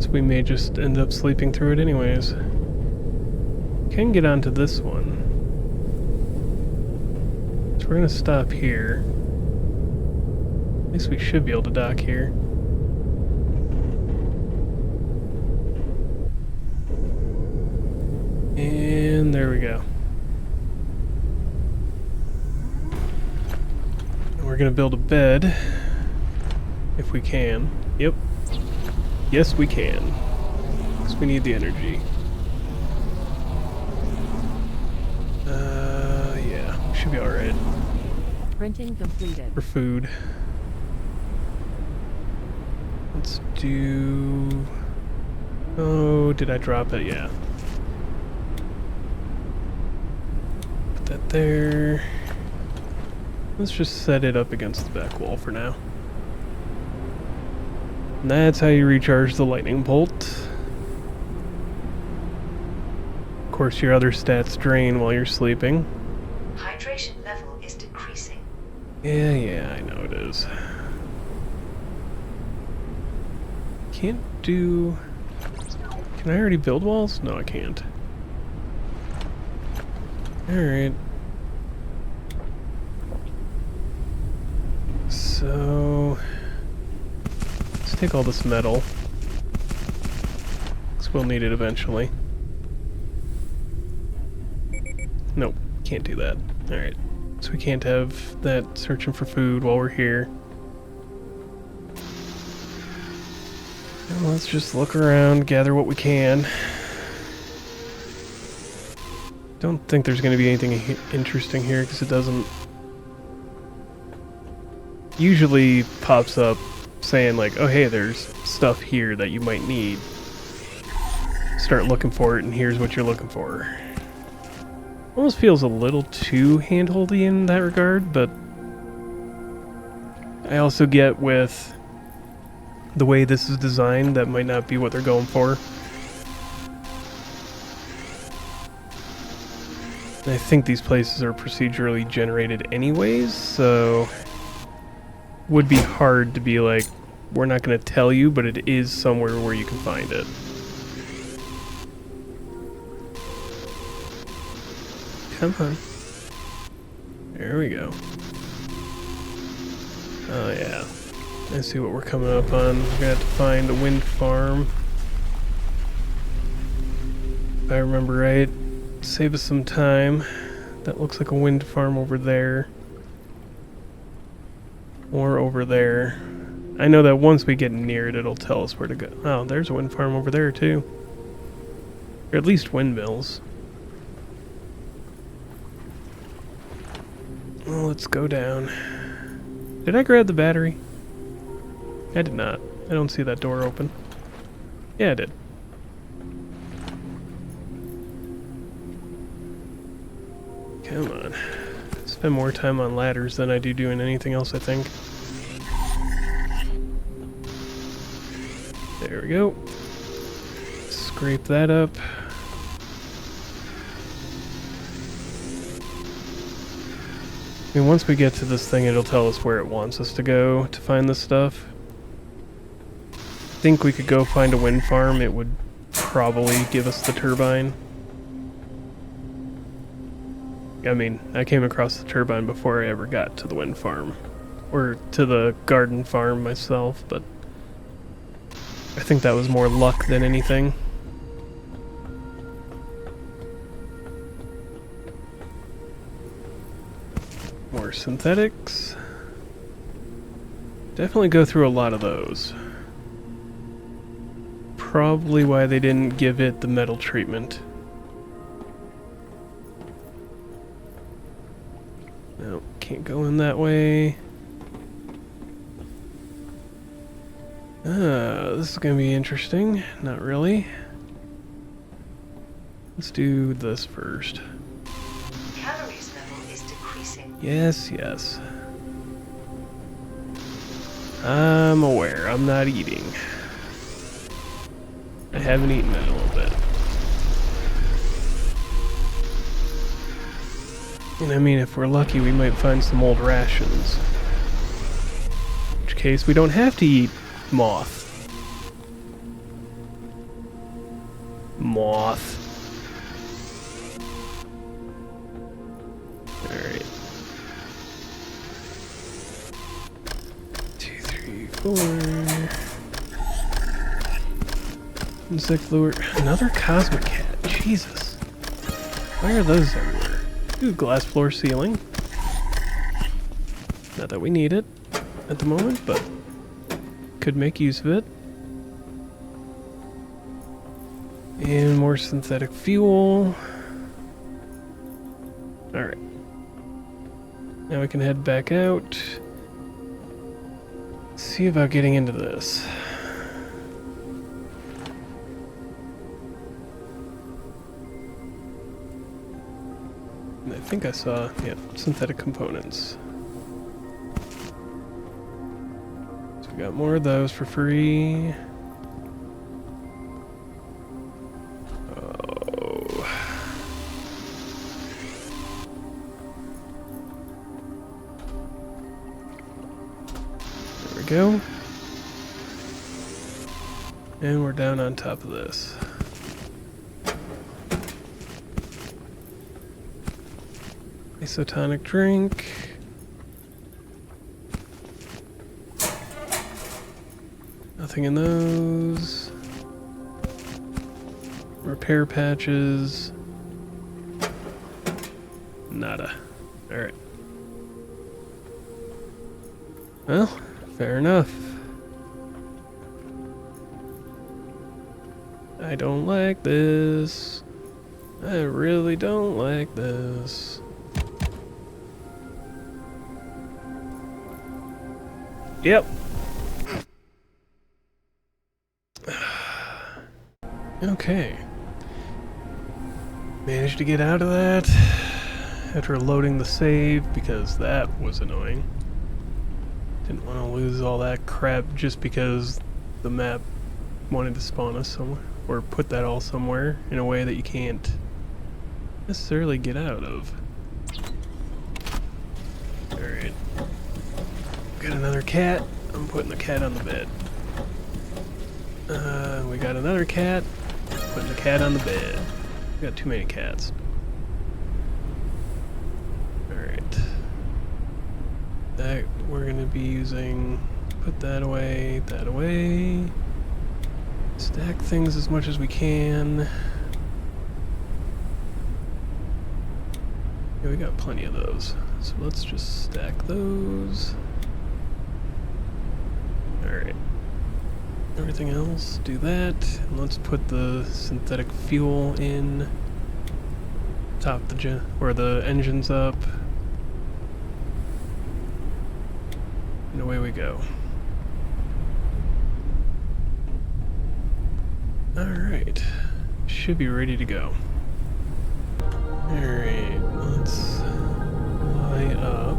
So we may just end up sleeping through it anyways. Can get onto this one. So we're gonna stop here. At least we should be able to dock here. And there we go. And we're gonna build a bed. If we can. Yep. Yes, we can. Because we need the energy. Yeah. Should be alright. Printing completed. For food. Let's do... Oh, did I drop it? Yeah. Put that there. Let's just set it up against the back wall for now. And that's how you recharge the lightning bolt. Of course, your other stats drain while you're sleeping. Hydration level is decreasing. Yeah, I know it is. Can't do... Can I already build walls? No, I can't. Alright. So... Let's take all this metal. Because we'll need it eventually. Nope, can't do that. Alright. So we can't have that searching for food while we're here. And let's just look around, gather what we can. Don't think there's going to be anything interesting here because it doesn't usually pops up saying like, oh hey, there's stuff here that you might need. Start looking for it and here's what you're looking for. Almost feels a little too handholdy in that regard, but I also get with the way this is designed, that might not be what they're going for. And I think these places are procedurally generated anyways, so would be hard to be like, we're not going to tell you, but it is somewhere where you can find it. Come on. There we go. Oh yeah. Let's see what we're coming up on. We're gonna have to find a wind farm. If I remember right. Save us some time. That looks like a wind farm over there. Or over there. I know that once we get near it, it'll tell us where to go. Oh, there's a wind farm over there too. Or at least windmills. Well, let's go down. Did I grab the battery? I did not. I don't see that door open. Yeah, I did. Come on. Spend more time on ladders than I do doing anything else, I think. There we go. Scrape that up. I mean, once we get to this thing, it'll tell us where it wants us to go to find this stuff. I think we could go find a wind farm. It would probably give us the turbine. I mean, I came across the turbine before I ever got to the wind farm. Or to the garden farm myself, but I think that was more luck than anything. More synthetics. Definitely go through a lot of those. Probably why they didn't give it the metal treatment. No, can't go in that way. This is gonna be interesting. Not really. Let's do this first. Calories level is decreasing. Yes, yes. I'm aware. I'm not eating. I haven't eaten in a little bit. And I mean, if we're lucky, we might find some old rations. In which case, we don't have to eat moth. Moth. Alright. 2, 3, 4. Insect lure. Another cosmic cat. Jesus. Why are those everywhere? Ooh, glass floor ceiling. Not that we need it at the moment, but could make use of it. And more synthetic fuel. Alright. Now we can head back out. See about getting into this. I think I saw, yeah, synthetic components. So we got more of those for free. Oh. There we go. And we're down on top of this. Isotonic drink. Nothing in those. Repair patches. Nada. Alright. Well, fair enough. I don't like this. I really don't like this. Yep. Okay. Managed to get out of that after loading the save because that was annoying. Didn't want to lose all that crap just because the map wanted to spawn us somewhere or put that all somewhere in a way that you can't necessarily get out of. Alright. Got another cat. I'm putting the cat on the bed. We got another cat. Putting the cat on the bed. We got too many cats. Alright. That we're gonna be using. Put that away, that away. Stack things as much as we can. Yeah, we got plenty of those. So let's just stack those. Alright. Everything else, do that. And let's put the synthetic fuel in. Top the engines up. And away we go. Alright. Should be ready to go. Alright, let's fly up.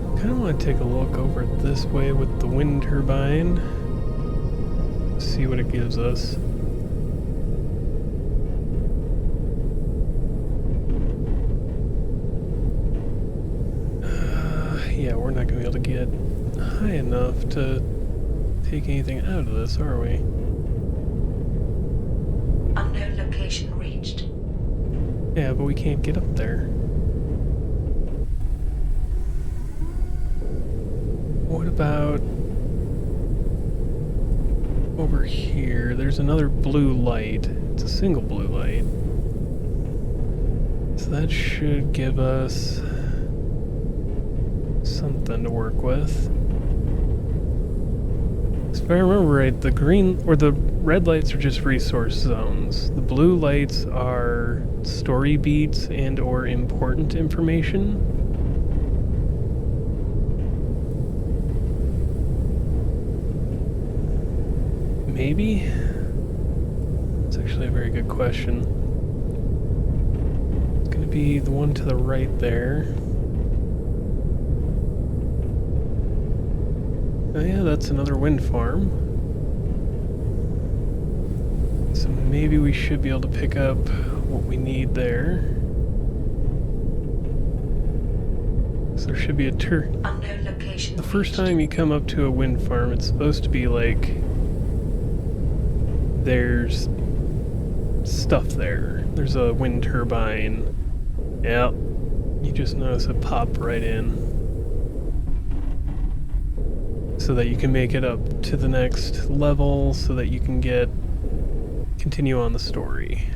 I kind of want to take a look over this way with the wind turbine. See what it gives us. Yeah, we're not going to be able to get high enough to take anything out of this, are we? Unknown location reached. Yeah, but we can't get up there. What about over here? There's another blue light. It's a single blue light. So that should give us something to work with. If I remember right, the green or the red lights are just resource zones. The blue lights are story beats and or important information. Maybe? It's actually a very good question. It's going to be the one to the right there. Oh yeah, that's another wind farm. So maybe we should be able to pick up what we need there. So there should be a Unknown location. The first time you come up to a wind farm, it's supposed to be like there's stuff there. There's a wind turbine. Yep. You just notice it pop right in. So that you can make it up to the next level so that you can continue on the story.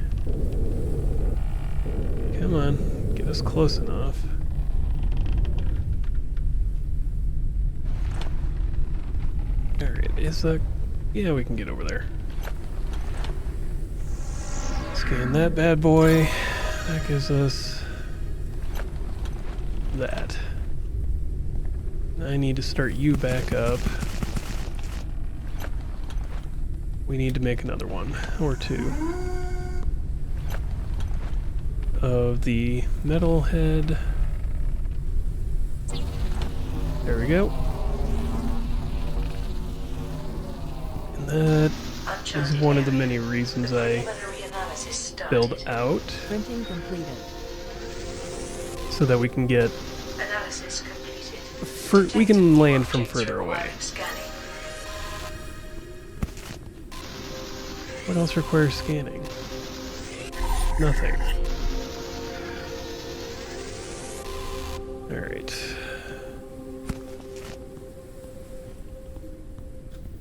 Come on, get us close enough. Alright, is that... Yeah, we can get over there. Scan that bad boy. That gives us... that. I need to start you back up. We need to make another one, or two. Of the metal head. There we go. And that is one of the many reasons I build out. Printing completed. So that we can get... Analysis completed. we can land from further away. What else requires scanning? Nothing. Alright.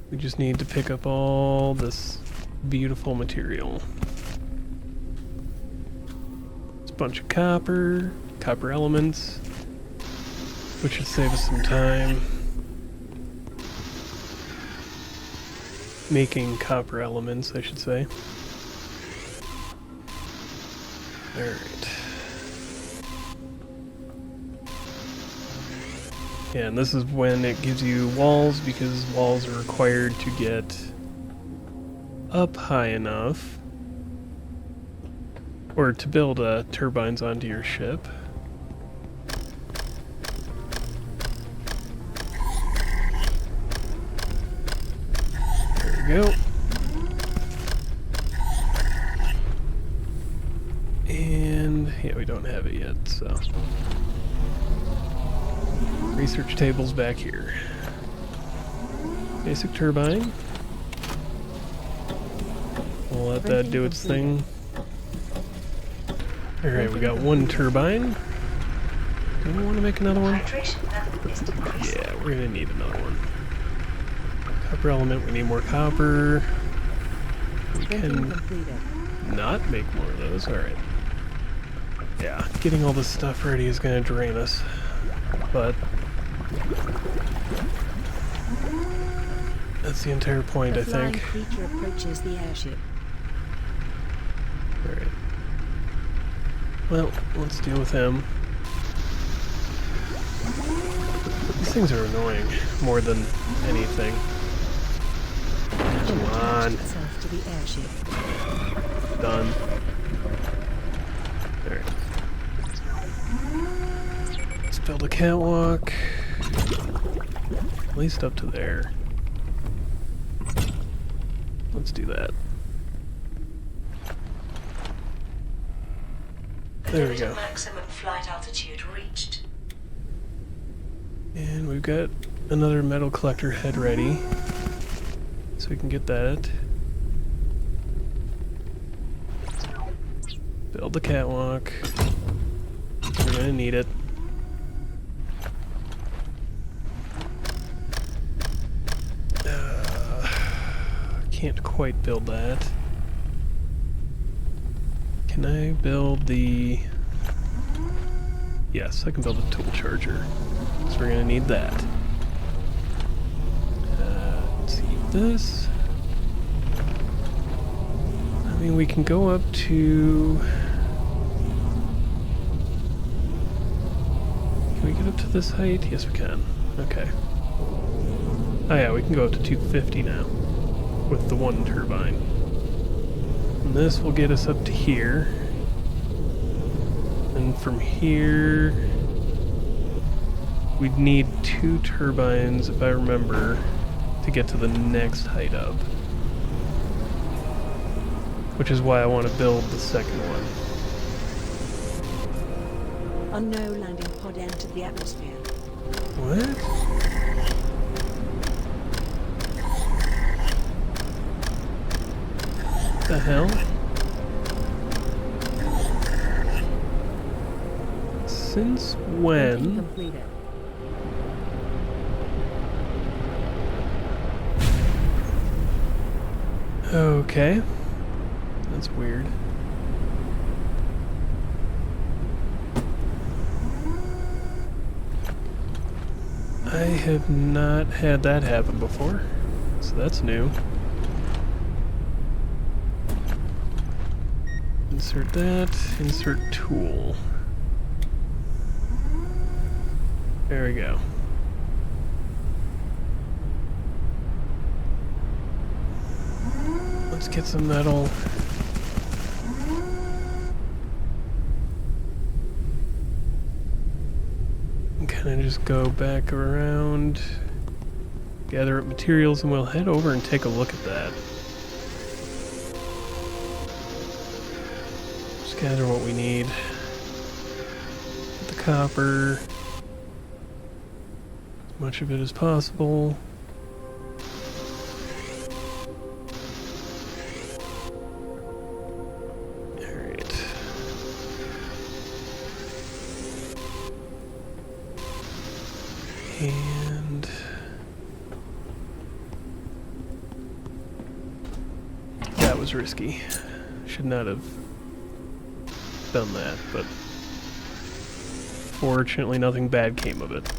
We just need to pick up all this beautiful material. It's a bunch of copper elements, which should save us some time. Making copper elements, I should say. Alright. Yeah, and this is when it gives you walls, because walls are required to get up high enough, or to build turbines onto your ship. There we go. And yeah, we don't have it yet, so... Research table's back here. Basic turbine. We'll let that do its thing. Alright, we got one turbine. Do we want to make another one? Yeah, we're gonna need another one. Copper element, we need more copper. We can not make more of those, alright. Yeah, getting all this stuff ready is gonna drain us. But that's the entire point, I think. A flying creature approaches the airship. Alright. Well, let's deal with him. These things are annoying more than anything. Come on. Itself to the airship. Done. Alright. Let's build a catwalk. At least up to there. Let's do that. There we go. Maximum flight altitude reached. And we've got another metal collector head ready. So we can get that. Build the catwalk. We're gonna need it. Can't quite build that. Can I build the... Yes, I can build a tool charger. So we're gonna need that. Let's see, this... I mean, we can go up to... Can we get up to this height? Yes, we can. Okay. Oh yeah, we can go up to 250 now. With the one turbine. And this will get us up to here. And from here... We'd need 2 turbines, if I remember, to get to the next height up. Which is why I want to build the second one. Unknown landing pod entered the atmosphere. What? The hell? Since when? Completed. Okay. That's weird. I have not had that happen before, so that's new. Insert that, insert tool. There we go. Let's get some metal. And kind of just go back around, gather up materials, and we'll head over and take a look at that. Just gather what we need. Get the copper. As much of it as possible. Alright. And that was risky. Should not have done that, but fortunately nothing bad came of it.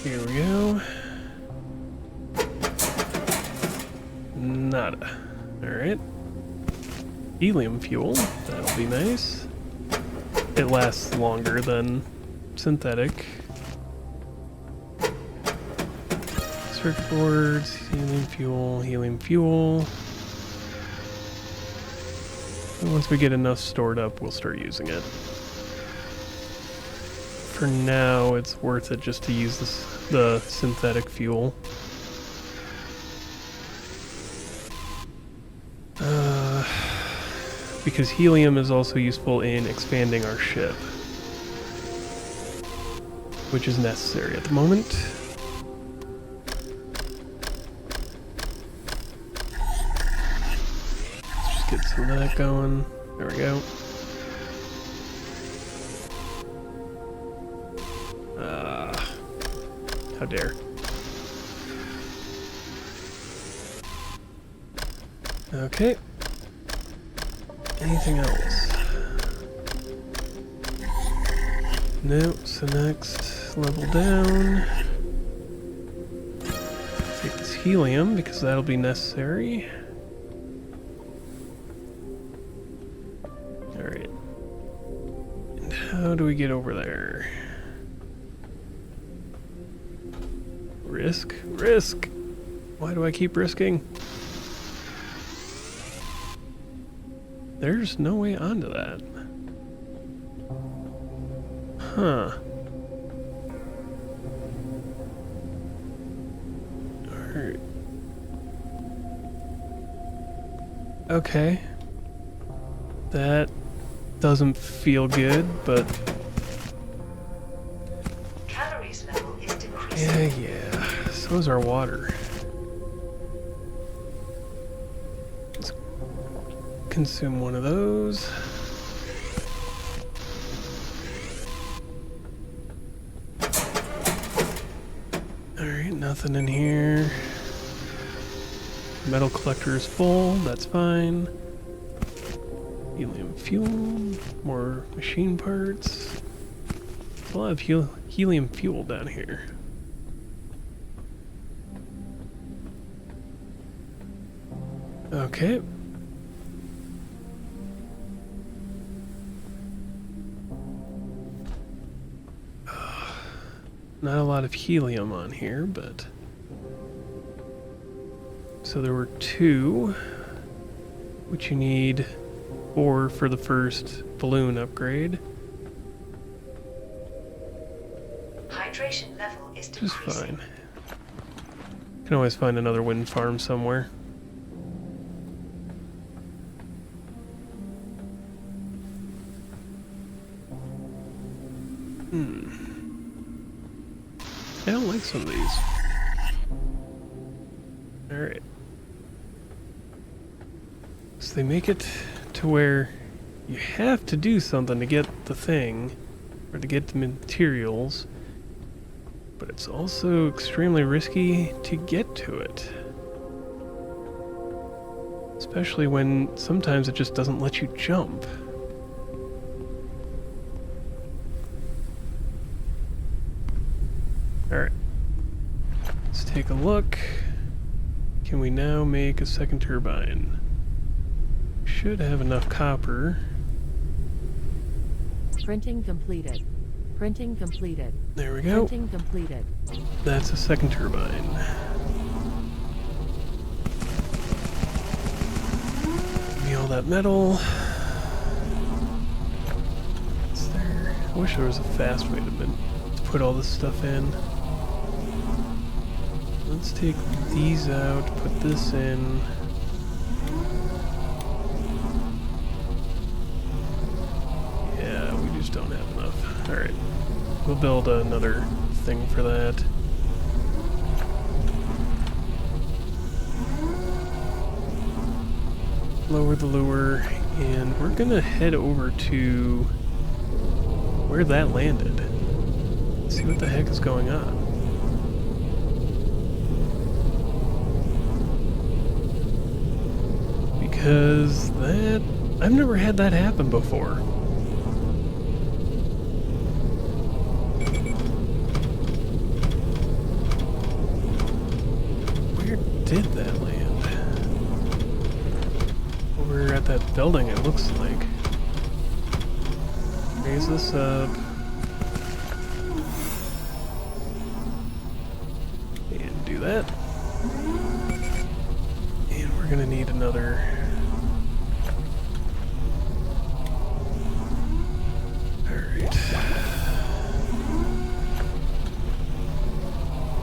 Here we go. Nada. Alright. Helium fuel. That'll be nice. It lasts longer than synthetic. Circuit boards, helium fuel, helium fuel. And once we get enough stored up, we'll start using it. For now, it's worth it just to use the synthetic fuel. Because helium is also useful in expanding our ship, which is necessary at the moment. Let's just get some of that going. There we go. How dare. Okay. Anything else? No, so next level down. Take this helium because that'll be necessary. Alright. And how do we get over there? Risk? Risk! Why do I keep risking? There's no way onto that. Huh. Alright. Okay. That doesn't feel good, but... Calories level is decreasing. Yeah. So is our water. Let's consume one of those. Alright, nothing in here. Metal collector is full, that's fine. Helium fuel, more machine parts. A lot of helium fuel down here. Okay. Not a lot of helium on here, but... So there were 2, which you need 4 for the first balloon upgrade. Hydration level is Which is decreasing. fine. Can always find another wind farm somewhere. I don't like some of these. Alright. So they make it to where you have to do something to get the thing, or to get the materials, but it's also extremely risky to get to it. Especially when sometimes it just doesn't let you jump. Alright. Let's take a look. Can we now make a second turbine? Should have enough copper. Printing completed. Printing completed. There we go. Printing completed. That's a second turbine. Give me all that metal. Is there? I wish there was a fast way to put all this stuff in. Let's take these out, put this in. Yeah, we just don't have enough. Alright. We'll build another thing for that. Lower the lure, and we're gonna head over to where that landed. See what the heck is going on. Because I've never had that happen before. Where did that land? Over at that building, it looks like. Raise this up. And do that. And we're gonna need another.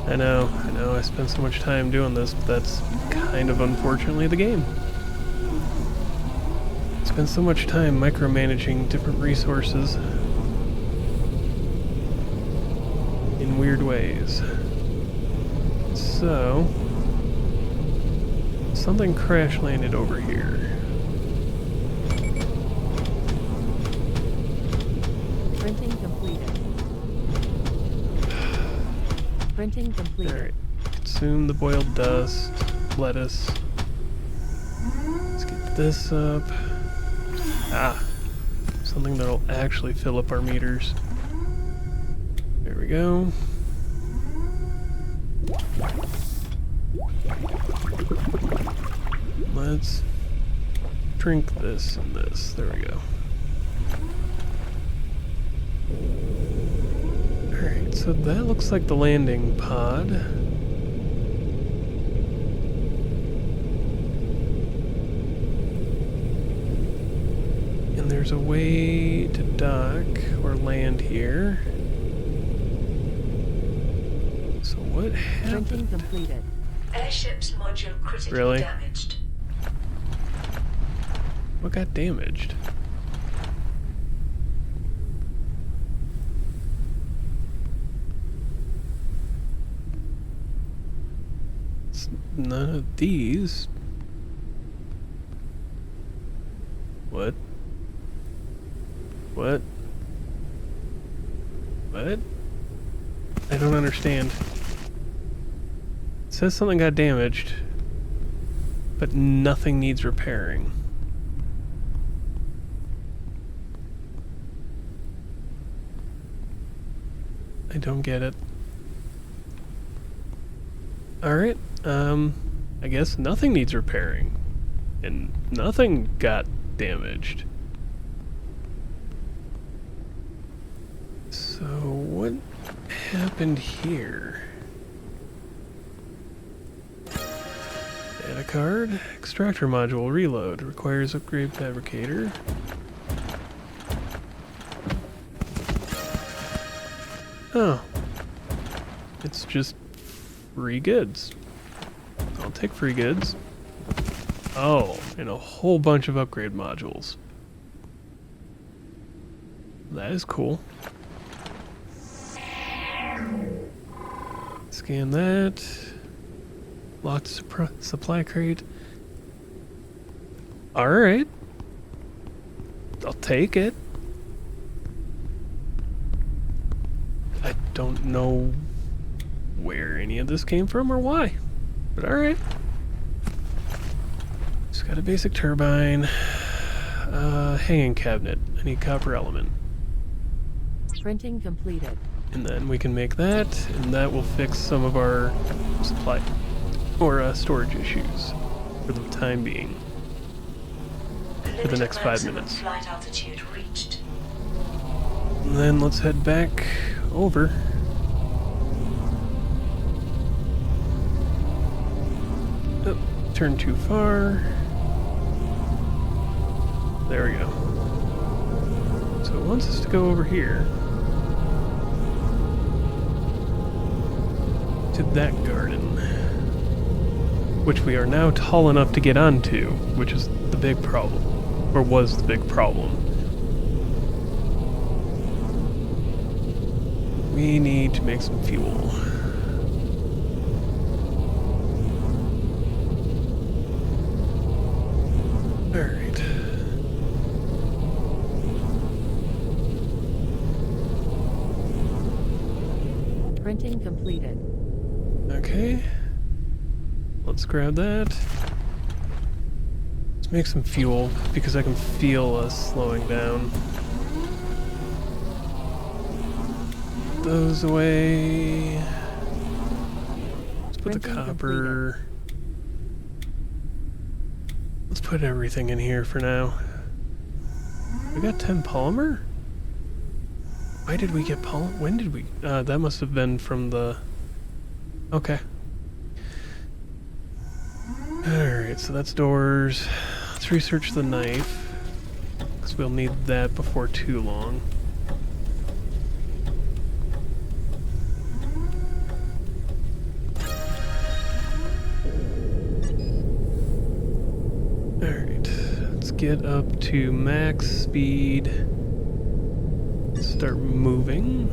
I know, I spent so much time doing this, but that's kind of unfortunately the game. I spent so much time micromanaging different resources in weird ways. So, something crash landed over here. Printing completed. Printing completed. Alright. Consume the boiled dust, lettuce. Let's get this up. Ah. Something that'll actually fill up our meters. There we go. Let's drink this and this. There we go. Alright, so that looks like the landing pod. And there's a way to dock or land here. So what happened? Printing completed. Airship's module critically Really? damaged. What got damaged? It's none of these. What? What? What? I don't understand. It says something got damaged, but nothing needs repairing. I don't get it. Alright, I guess nothing needs repairing. And nothing got damaged. So, what happened here? Data card. Extractor module reload. Requires upgrade fabricator. Oh. It's just free goods. I'll take free goods. Oh, and a whole bunch of upgrade modules. That is cool. Scan that. Locked supply crate. Alright. I'll take it. I don't know where any of this came from or why. But alright. got a basic turbine. Hanging cabinet. I need copper element. Printing completed. And then we can make that, and that will fix some of our supply or storage issues for the time being. For the next 5 minutes. Flight altitude reached. And then let's head back over. Oh, turn too far. There we go. So it wants us to go over here. To that garden. Which we are now tall enough to get onto, which is the big problem. Or was the big problem. We need to make some fuel. Alright. Printing completed. Okay. Let's grab that. Let's make some fuel, because I can feel us slowing down. Those away. Let's put the Printing copper. Let's put everything in here for now. We got 10 polymer? Why did we get polymer? When did we? That must have been from the... Okay. Alright, so that's doors. Let's research the knife, because we'll need that before too long. Alright, let's get up to max speed. Start moving.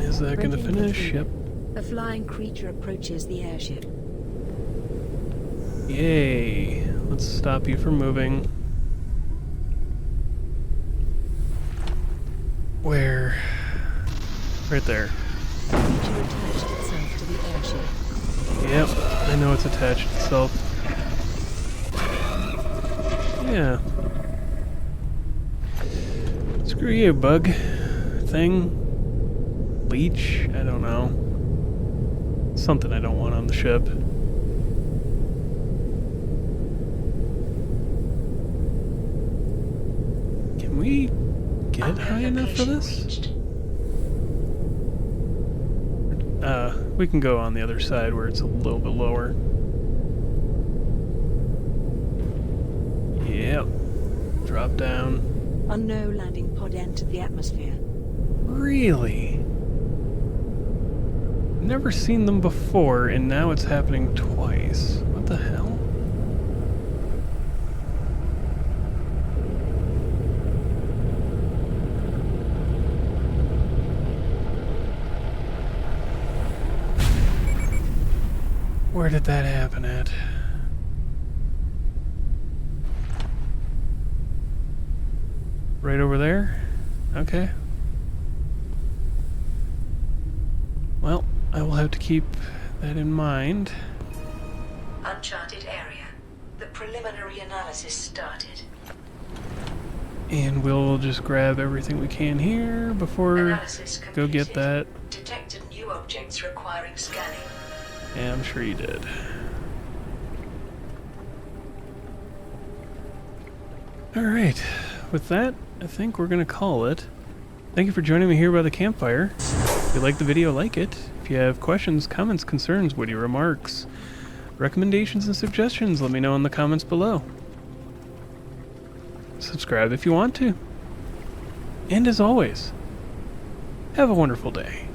Is that going to finish? Yep. A flying creature approaches the airship. Yay. Let's stop you from moving. Where? Right there. The creature attached itself to the airship. Yep, I know it's attached itself. Yeah. Screw you, bug. Thing. Leech? I don't know. Something I don't want on the ship. Can we get high enough for this? Reached. We can go on the other side where it's a little bit lower. Yep. Drop down. Unknown landing pod entered the atmosphere. Really? Never seen them before, and now it's happening twice. What the hell? Where did that happen at? Right over there? Okay. Well, I will have to keep that in mind. Uncharted area. The preliminary analysis started. And we'll just grab everything we can here before Analysis go get completed. that. Detected new objects requiring scanning. Yeah, I'm sure you did. Alright, with that, I think we're going to call it. Thank you for joining me here by the campfire. If you liked the video, like it. If you have questions, comments, concerns, witty remarks, recommendations, and suggestions, let me know in the comments below. Subscribe if you want to. And as always, have a wonderful day.